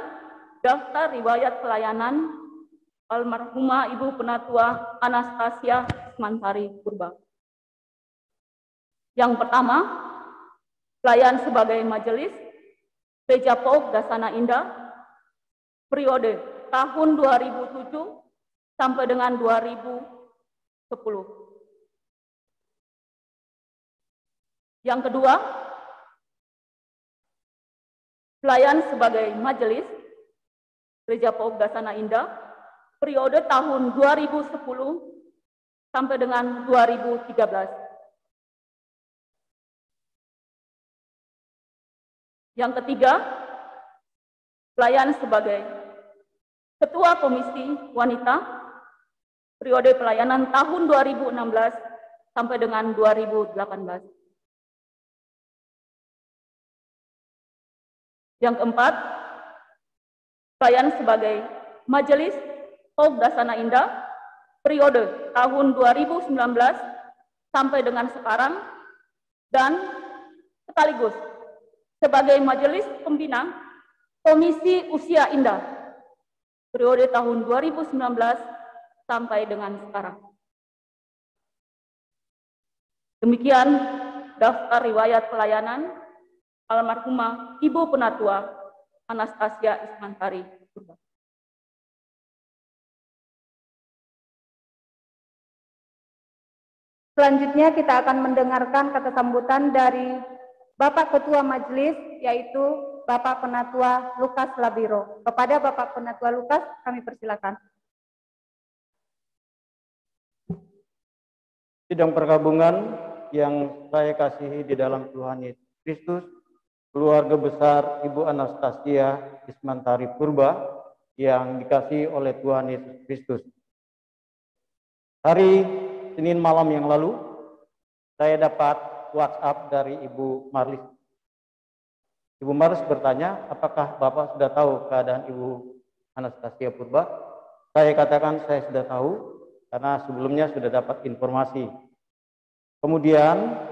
daftar riwayat pelayanan almarhumah Ibu Penatua Anastasia Ismantari Purba. Yang pertama, pelayan sebagai majelis Gereja Pauk Dasana Indah, periode tahun 2007 sampai dengan 2010. Yang kedua, pelayan sebagai majelis Gereja Pauk Dasana Indah, periode tahun 2010 sampai dengan 2013. Yang ketiga, pelayan sebagai Ketua Komisi Wanita, periode pelayanan tahun 2016 sampai dengan 2018. Yang keempat, pelayan sebagai Majelis Pauk Dasana Indah, periode tahun 2019 sampai dengan sekarang, dan sekaligus sebagai Majelis Pembina Komisi Usia Indah, periode tahun 2019 sampai dengan sekarang. Demikian daftar riwayat pelayanan almarhumah Ibu Penatua Anastasia Ismantari Purba. Selanjutnya kita akan mendengarkan kata sambutan dari Bapak Ketua Majelis, yaitu Bapak Penatua Lukas Labiro. Kepada Bapak Penatua Lukas, kami persilakan. Sidang perkabungan yang saya kasihi di dalam Tuhan Yesus Kristus, keluarga besar Ibu Anastasia Ismantari Purba yang dikasihi oleh Tuhan Yesus Kristus. Hari Senin malam yang lalu, saya dapat WhatsApp dari Ibu Marlis. Ibu Marlis bertanya, apakah Bapak sudah tahu keadaan Ibu Anastasia Purba? Saya katakan saya sudah tahu, karena sebelumnya sudah dapat informasi. Kemudian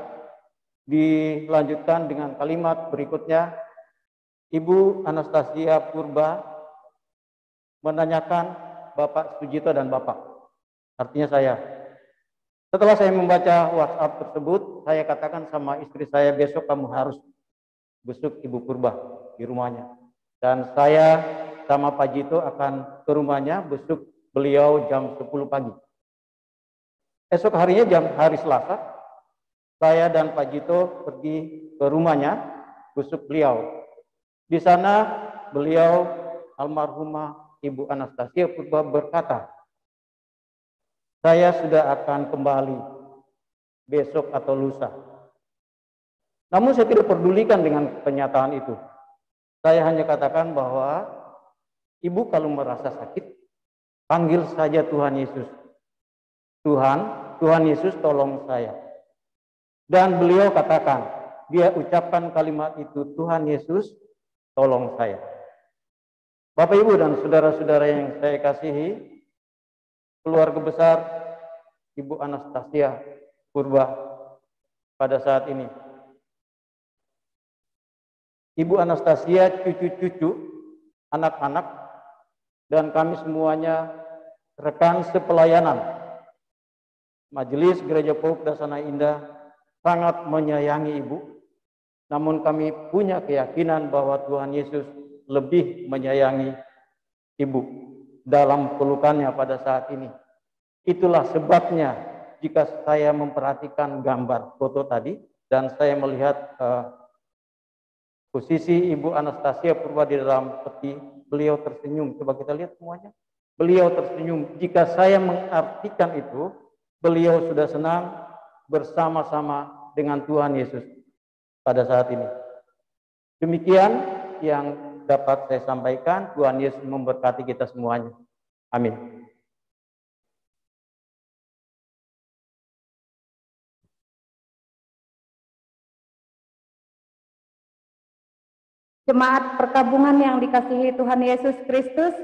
dilanjutkan dengan kalimat berikutnya, Ibu Anastasia Purba menanyakan Bapak Sujito dan Bapak. Artinya saya. Setelah saya membaca WhatsApp tersebut, saya katakan sama istri saya, besok kamu harus besuk Ibu Purba di rumahnya. Dan saya sama Pak Jito akan ke rumahnya besuk beliau jam 10 pagi. Esok harinya hari Selasa, saya dan Pak Jito pergi ke rumahnya besuk beliau. Di sana beliau almarhumah Ibu Anastasia Purba berkata, saya sudah akan kembali besok atau lusa. Namun saya tidak pedulikan dengan pernyataan itu. Saya hanya katakan bahwa ibu kalau merasa sakit, panggil saja Tuhan Yesus. Tuhan Yesus tolong saya. Dan beliau katakan, dia ucapkan kalimat itu, Tuhan Yesus tolong saya. Bapak Ibu dan saudara-saudara yang saya kasihi, keluarga besar Ibu Anastasia Purba pada saat ini. Ibu Anastasia, cucu-cucu, anak-anak, dan kami semuanya rekan sepelayanan Majelis Gereja Pauk Dasana Indah sangat menyayangi ibu. Namun kami punya keyakinan bahwa Tuhan Yesus lebih menyayangi ibu dalam pelukannya pada saat ini. Itulah sebabnya jika saya memperhatikan gambar foto tadi dan saya melihat posisi Ibu Anastasia Purba di dalam peti, beliau tersenyum. Coba kita lihat semuanya. Beliau tersenyum. Jika saya mengartikan itu, beliau sudah senang bersama-sama dengan Tuhan Yesus pada saat ini. Demikian yang dapat saya sampaikan. Tuhan Yesus memberkati kita semuanya. Amin. Jemaat perkabungan yang dikasihi Tuhan Yesus Kristus,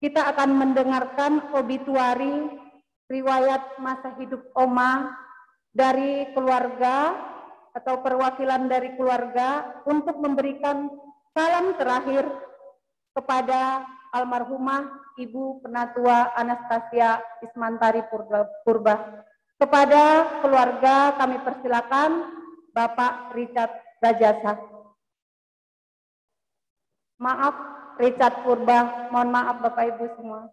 kita akan mendengarkan obituari riwayat masa hidup Oma dari keluarga atau perwakilan dari keluarga untuk memberikan salam terakhir kepada almarhumah Ibu Penatua Anastasia Ismantari Purba. Kepada keluarga kami persilakan Bapak Richard Rajasa. Maaf, Richard Purba. Mohon maaf Bapak Ibu semua.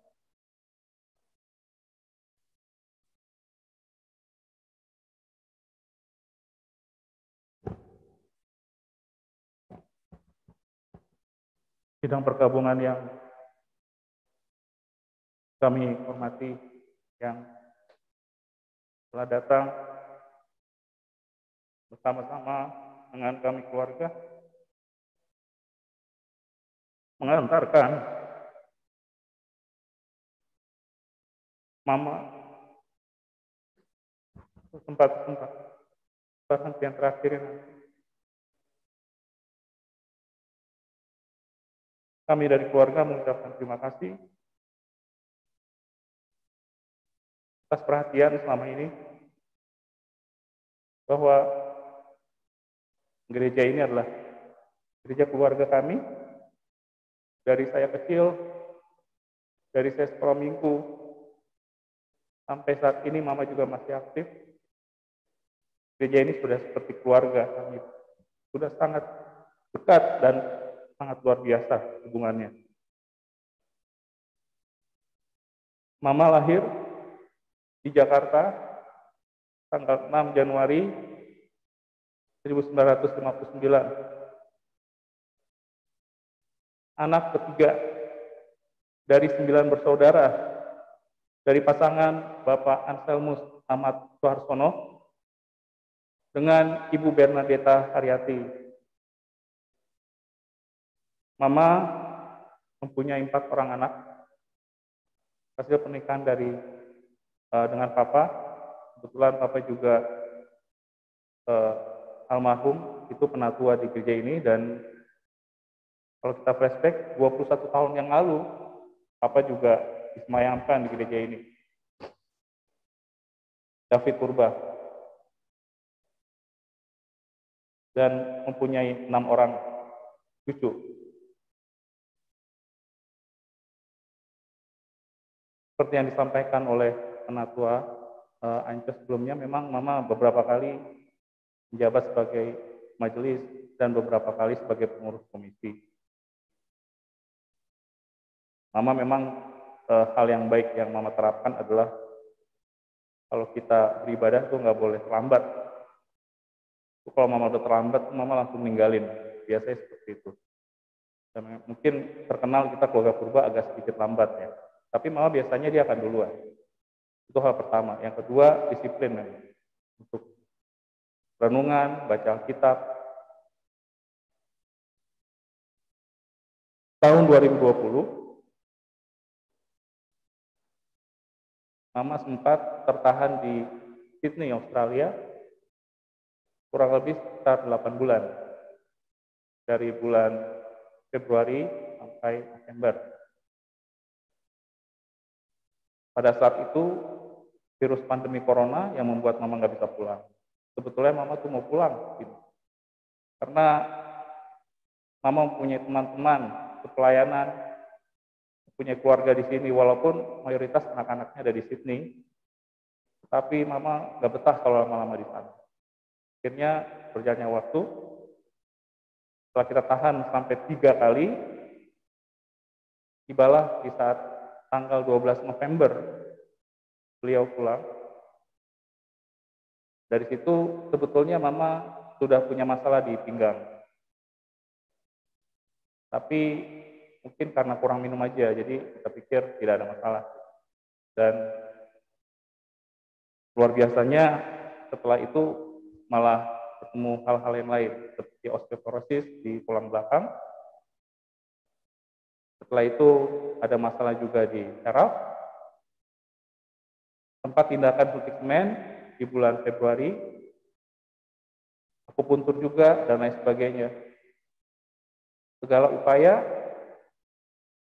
Sidang perkabungan yang kami hormati, yang telah datang bersama-sama dengan kami keluarga, mengantarkan Mama ke tempat yang terakhir nanti. Kami dari keluarga mengucapkan terima kasih atas perhatian selama ini, bahwa gereja ini adalah gereja keluarga kami. Dari saya kecil, dari saya sekolah minggu, sampai saat ini Mama juga masih aktif. Gereja ini sudah seperti keluarga kami, sudah sangat dekat dan sangat luar biasa hubungannya. Mama lahir di Jakarta tanggal 6 Januari 1959. Anak ketiga dari 9 bersaudara dari pasangan Bapak Anselmus Ahmad Soeharsono dengan Ibu Bernadetta Haryati. Mama mempunyai 4 orang anak hasil pernikahan dengan Papa. Kebetulan Papa juga almarhum, itu penatua di gereja ini. Dan kalau kita flashback 21 tahun yang lalu, Papa juga disemayamkan di gereja ini. David Purba. Dan mempunyai 6 orang cucu. seperti yang disampaikan oleh Penatua Ancos sebelumnya, memang Mama beberapa kali menjabat sebagai majelis dan beberapa kali sebagai pengurus komisi. Mama memang hal yang baik yang Mama terapkan adalah kalau kita beribadah tuh nggak boleh terlambat. Kalau Mama udah terlambat, Mama langsung ninggalin. Biasanya seperti itu. Dan mungkin terkenal kita keluarga purba agak sedikit lambat ya. Tapi Mama biasanya dia akan duluan. Itu hal pertama. Yang kedua, disiplin ya. Untuk renungan, baca Alkitab. Tahun 2020, Mama sempat tertahan di Sydney, Australia, kurang lebih sekitar 8 bulan. Dari bulan Februari sampai Desember. Pada saat itu, virus pandemi corona yang membuat Mama nggak bisa pulang. Sebetulnya Mama tuh mau pulang. Gitu. Karena Mama mempunyai teman-teman, pelayanan, punya keluarga di sini, walaupun mayoritas anak-anaknya ada di Sydney, tapi Mama nggak betah kalau lama-lama di sana. Akhirnya berjalannya waktu, setelah kita tahan sampai 3 kali, tibalah di saat tanggal 12 November beliau pulang. Dari situ sebetulnya Mama sudah punya masalah di pinggang. Tapi mungkin karena kurang minum aja, jadi kita pikir tidak ada masalah. Dan luar biasanya setelah itu malah ketemu hal-hal yang lain, seperti osteoporosis di tulang belakang. Setelah itu ada masalah juga di saraf. Tempat tindakan suntik semen di bulan Februari, akupuntur juga, dan lain sebagainya. Segala upaya,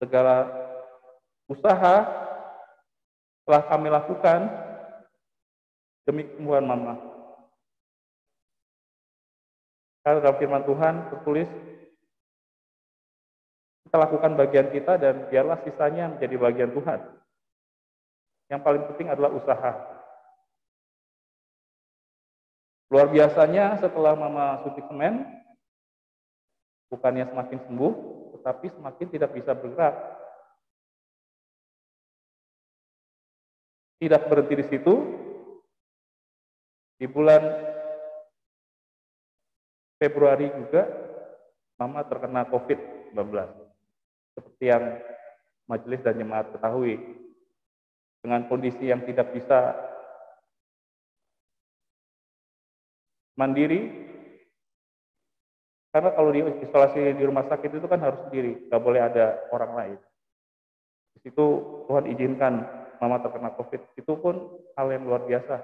segala usaha telah kami lakukan demi kesembuhan Mama. Karena dalam firman Tuhan tertulis, kita lakukan bagian kita dan biarlah sisanya menjadi bagian Tuhan. Yang paling penting adalah usaha. Luar biasanya setelah Mama suntik semen, bukannya semakin sembuh, tetapi semakin tidak bisa bergerak. Tidak berhenti di situ. Di bulan Februari juga, Mama terkena COVID-19. Seperti yang majelis dan jemaat ketahui. Dengan kondisi yang tidak bisa mandiri, karena kalau diisolasi di rumah sakit itu kan harus sendiri, nggak boleh ada orang lain. Di situ Tuhan izinkan Mama terkena COVID, itu pun hal yang luar biasa.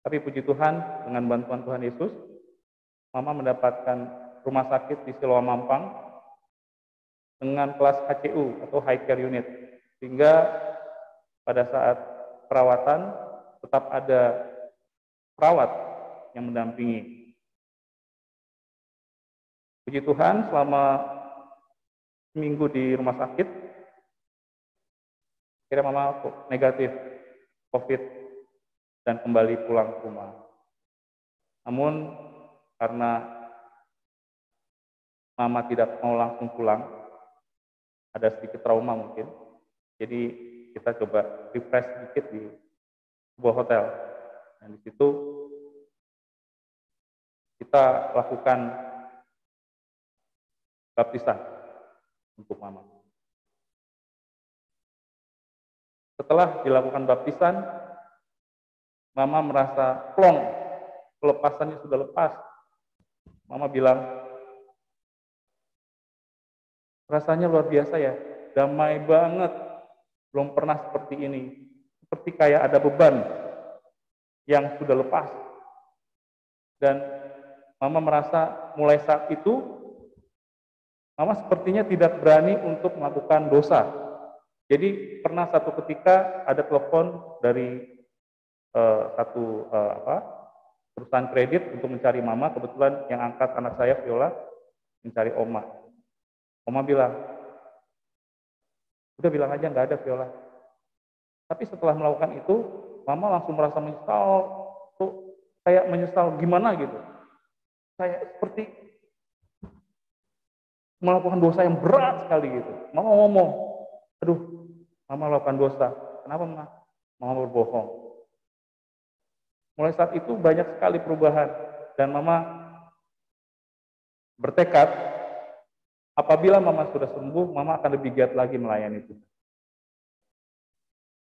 Tapi puji Tuhan, dengan bantuan Tuhan Yesus, Mama mendapatkan rumah sakit di Siloam Mampang dengan kelas HCU atau High Care Unit, sehingga pada saat perawatan tetap ada perawat yang mendampingi. Puji Tuhan, selama seminggu di rumah sakit, akhirnya Mama negatif COVID dan kembali pulang ke rumah. Namun karena Mama tidak mau langsung pulang, ada sedikit trauma mungkin, jadi kita coba refresh sedikit di sebuah hotel. Dan di situ kita lakukan baptisan untuk Mama. Setelah dilakukan baptisan, Mama merasa plong, pelepasannya sudah lepas. Mama bilang, rasanya luar biasa ya, damai banget, belum pernah seperti ini. Seperti kayak ada beban yang sudah lepas. Dan Mama merasa mulai saat itu, Mama sepertinya tidak berani untuk melakukan dosa. Jadi pernah satu ketika ada telepon dari perusahaan kredit untuk mencari Mama. Kebetulan yang angkat anak saya, Viola, mencari Oma. Oma bilang, Udah bilang aja nggak ada Viola. Tapi setelah melakukan itu, Mama langsung merasa menyesal, tuh kayak menyesal gimana gitu. Kayak seperti melakukan dosa yang berat sekali gitu. Mama ngomong, aduh, Mama melakukan dosa. Kenapa Mama? Mama berbohong. Mulai saat itu banyak sekali perubahan dan Mama bertekad apabila Mama sudah sembuh, Mama akan lebih giat lagi melayani Tuhan.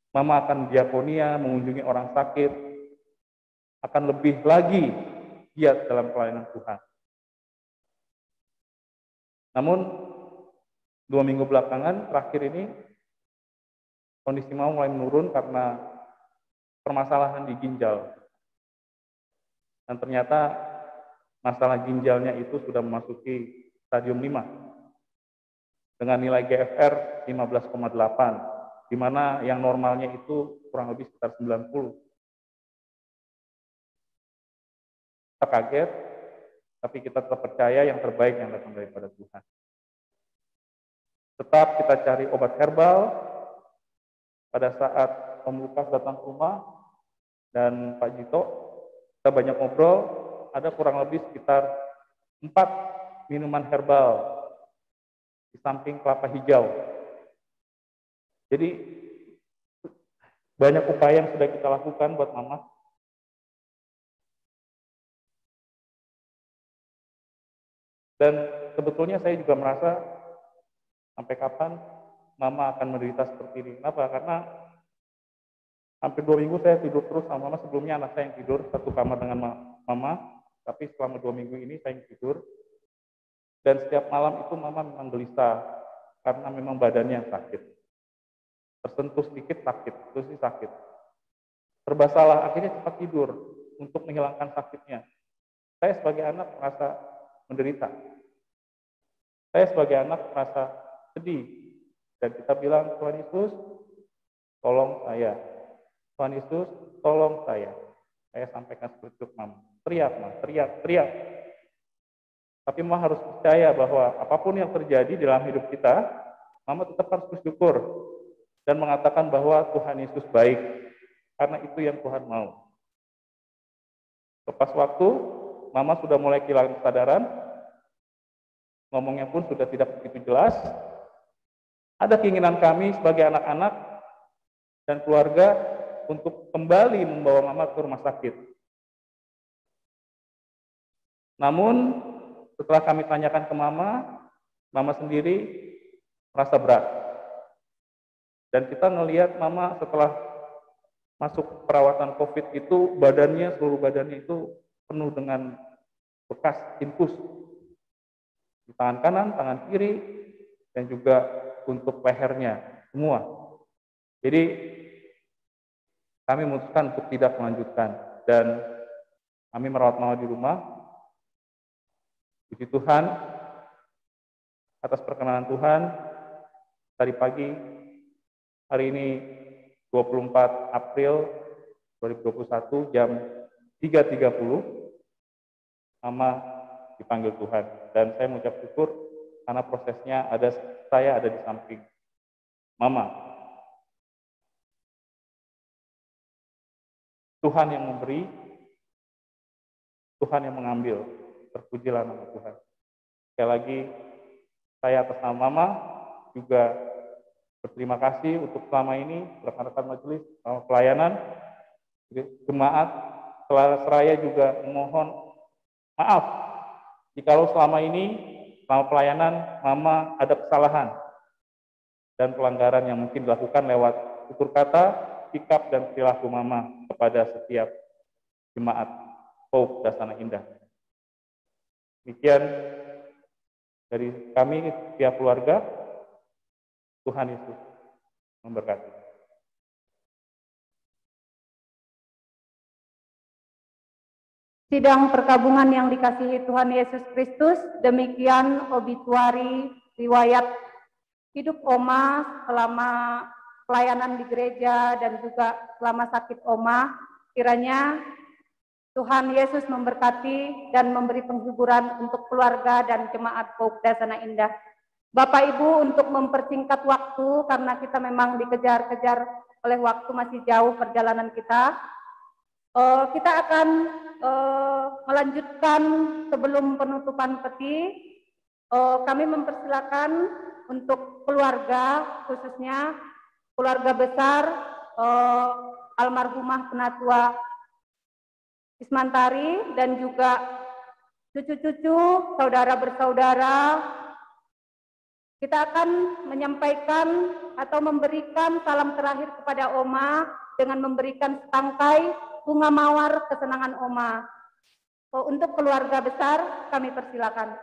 Mama akan diakonia, mengunjungi orang sakit, akan lebih lagi giat dalam pelayanan Tuhan. Namun 2 minggu belakangan terakhir ini kondisi Mama mulai menurun karena permasalahan di ginjal. Dan ternyata masalah ginjalnya itu sudah memasuki stadium 5 dengan nilai GFR 15,8, di mana yang normalnya itu kurang lebih sekitar 90. Kita kaget, tapi kita tetap percaya yang terbaik yang datang daripada Tuhan. Tetap kita cari obat herbal. Pada saat Om Lukas datang ke rumah dan Pak Jito, kita banyak ngobrol, ada kurang lebih sekitar 4 minuman herbal di samping kelapa hijau. Jadi banyak upaya yang sudah kita lakukan buat Mama. Dan sebetulnya saya juga merasa sampai kapan Mama akan menderita seperti ini. Kenapa? Karena hampir 2 minggu saya tidur terus sama Mama. Sebelumnya anak saya yang tidur satu kamar dengan Mama, tapi selama 2 minggu ini saya yang tidur. Dan setiap malam itu Mama memang gelisah karena memang badannya yang sakit. Tersentuh sedikit sakit, terus sakit. Serba salah, akhirnya cepat tidur untuk menghilangkan sakitnya. Saya sebagai anak merasa menderita. Saya sebagai anak merasa sedih. Dan kita bilang, Tuhan Yesus, tolong saya. Tuhan Yesus, tolong saya. Saya sampaikan seperti itu, Mama. Teriak, Mama, teriak. Tapi Mama harus percaya bahwa apapun yang terjadi dalam hidup kita, Mama tetap harus bersyukur dan mengatakan bahwa Tuhan Yesus baik, karena itu yang Tuhan mau. Lepas waktu, Mama sudah mulai kehilangan kesadaran, ngomongnya pun sudah tidak begitu jelas. Ada keinginan kami sebagai anak-anak dan keluarga untuk kembali membawa Mama ke rumah sakit. Namun, setelah kami tanyakan ke Mama sendiri merasa berat. Dan kita ngelihat Mama setelah masuk perawatan COVID itu seluruh badannya itu penuh dengan bekas infus di tangan kanan, tangan kiri, dan juga untuk lehernya semua. Jadi kami memutuskan untuk tidak melanjutkan dan kami merawat Mama di rumah. Puji Tuhan atas perkenanan Tuhan tadi pagi. Hari ini 24 April 2021 jam 3.30 Mama dipanggil Tuhan. Dan saya mengucap syukur karena prosesnya saya ada di samping Mama. Tuhan yang memberi, Tuhan yang mengambil. Terpujilah nama Tuhan. Sekali lagi saya atas nama Mama juga berterima kasih untuk selama ini rekan-rekan majelis, pelayanan, jemaat, seraya juga memohon maaf jikalau selama ini, selama pelayanan, Mama ada kesalahan dan pelanggaran yang mungkin dilakukan lewat tutur kata, sikap, dan perilaku Mama kepada setiap jemaat Hope Dasana Indah. Demikian dari kami, pihak keluarga. Tuhan Yesus memberkati. Sidang perkabungan yang dikasihi Tuhan Yesus Kristus, demikian obituari riwayat hidup Oma selama pelayanan di gereja dan juga selama sakit Oma. Kiranya Tuhan Yesus memberkati dan memberi penghiburan untuk keluarga dan jemaat Hope Dasana Indah. Bapak Ibu untuk mempersingkat waktu karena kita memang dikejar-kejar oleh waktu, masih jauh perjalanan kita. Kita akan melanjutkan sebelum penutupan peti. Kami mempersilakan untuk keluarga, khususnya keluarga besar almarhumah Penatua Ismantari dan juga cucu-cucu, saudara bersaudara. Kita akan menyampaikan atau memberikan salam terakhir kepada Oma dengan memberikan setangkai bunga mawar kesenangan Oma. Untuk keluarga besar kami persilakan.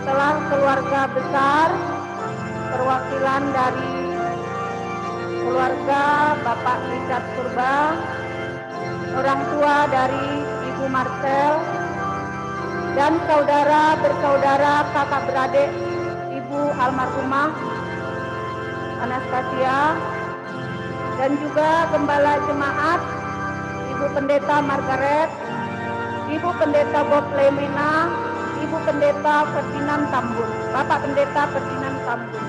Setelah keluarga besar, perwakilan dari keluarga Bapak Richard Purba, orang tua dari Ibu Marcel, dan saudara bersaudara kakak beradik Ibu almarhumah Anastasia, dan juga gembala jemaat Ibu Pendeta Margaret, Ibu Pendeta Bob Lemena, Ibu Pendeta Ferdinand Tambun, Bapak Pendeta Ferdinand Tambun.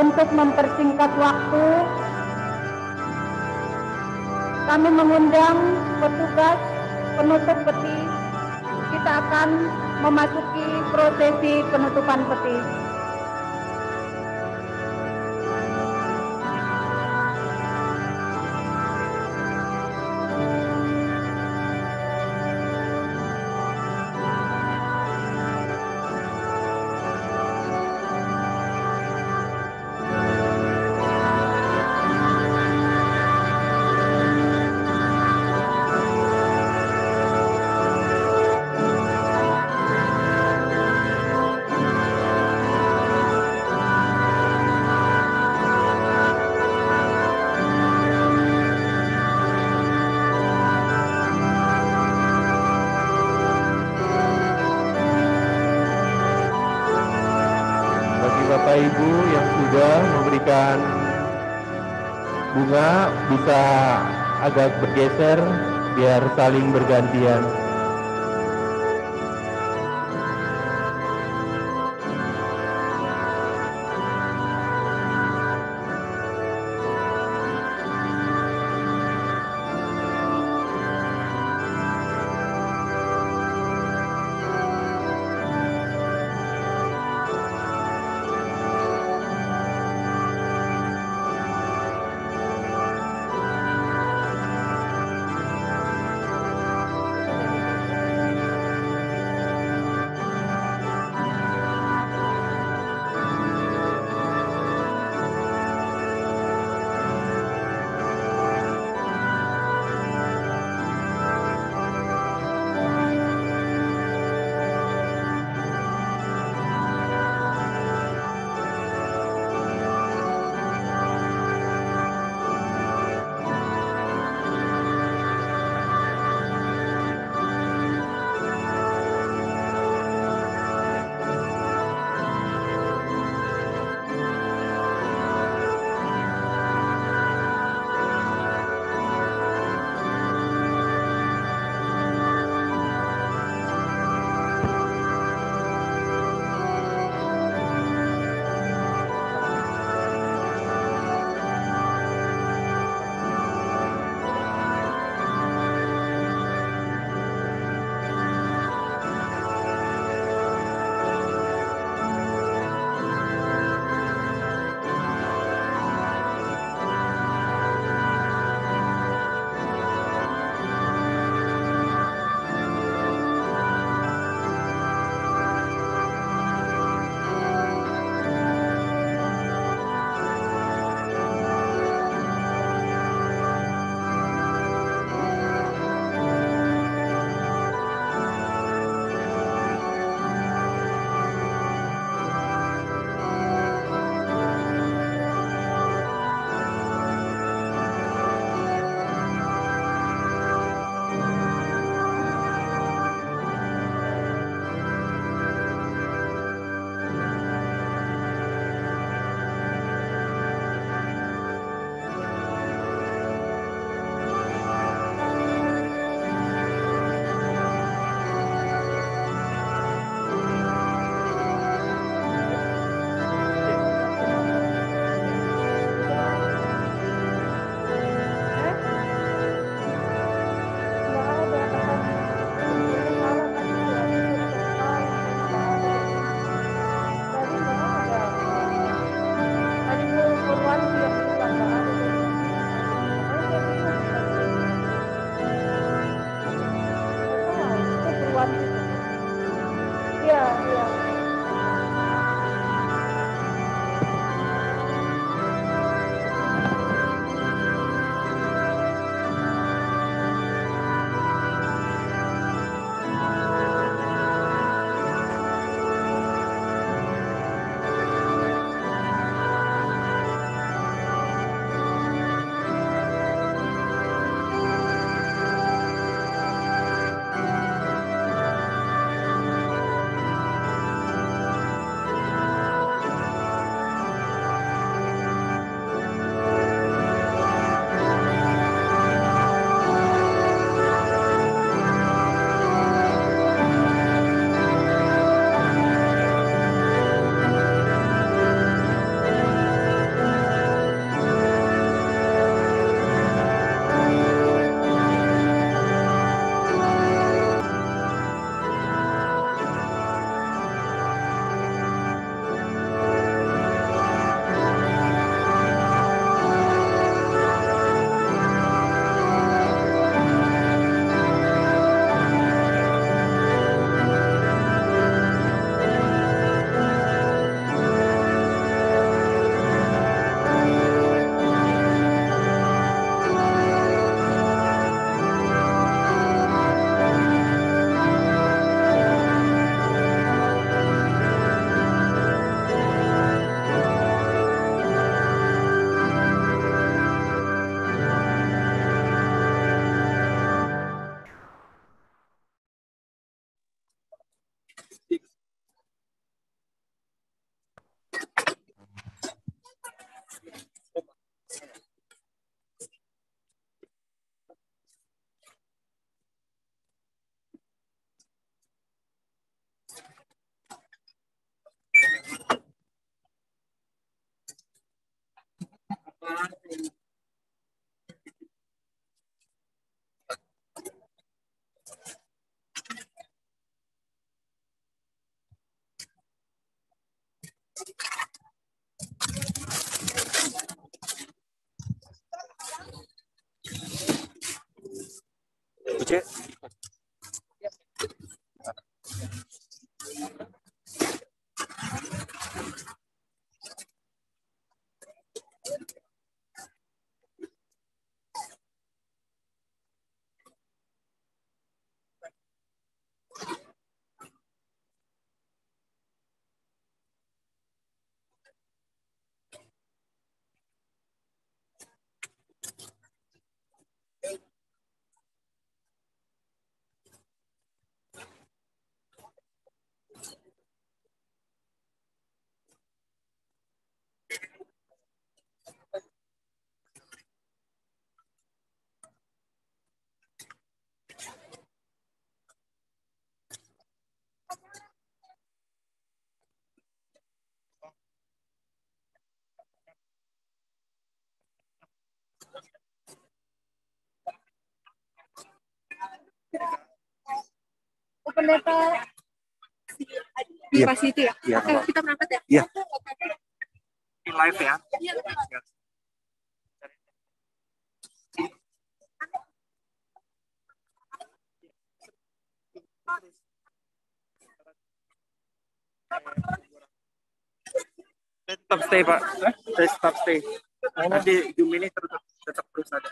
Untuk mempersingkat waktu, kami mengundang petugas penutup peti. Kita akan memasuki prosesi penutupan peti. Bagi Bapak Ibu yang sudah memberikan bunga, bisa agak bergeser biar saling bergantian. Cek. Pendeta di pasti itu ya? Iya, Oke, kita berangkat ya? Iya. Live ya. Tetap stay Pak. Saya tetap stay. Nanti Zoom ini tetap terus ada.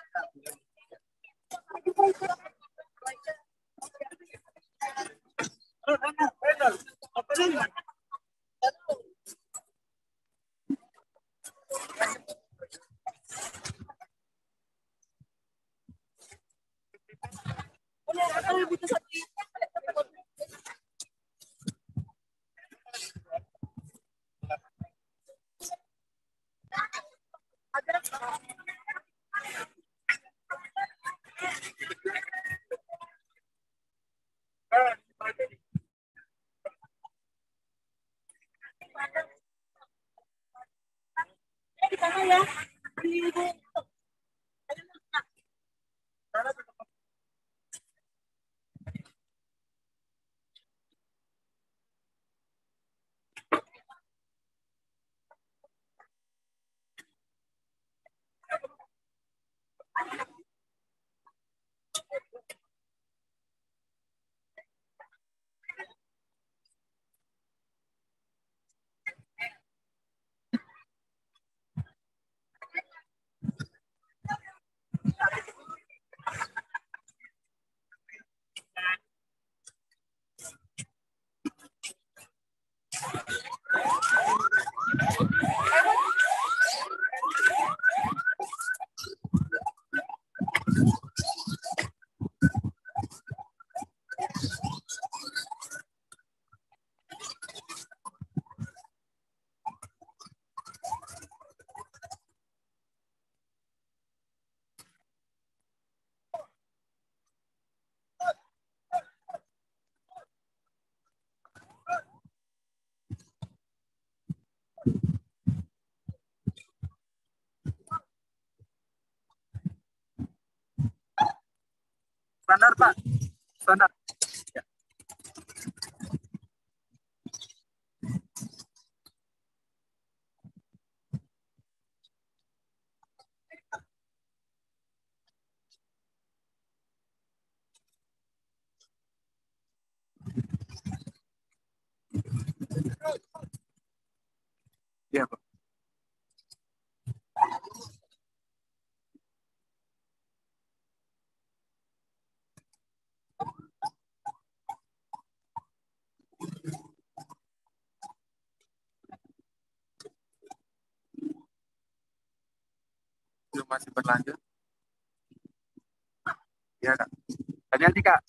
Standar Pak. Standar. Ya. Iya Pak. Masih berlanjut. Ya Kak. Hati-hati Kak.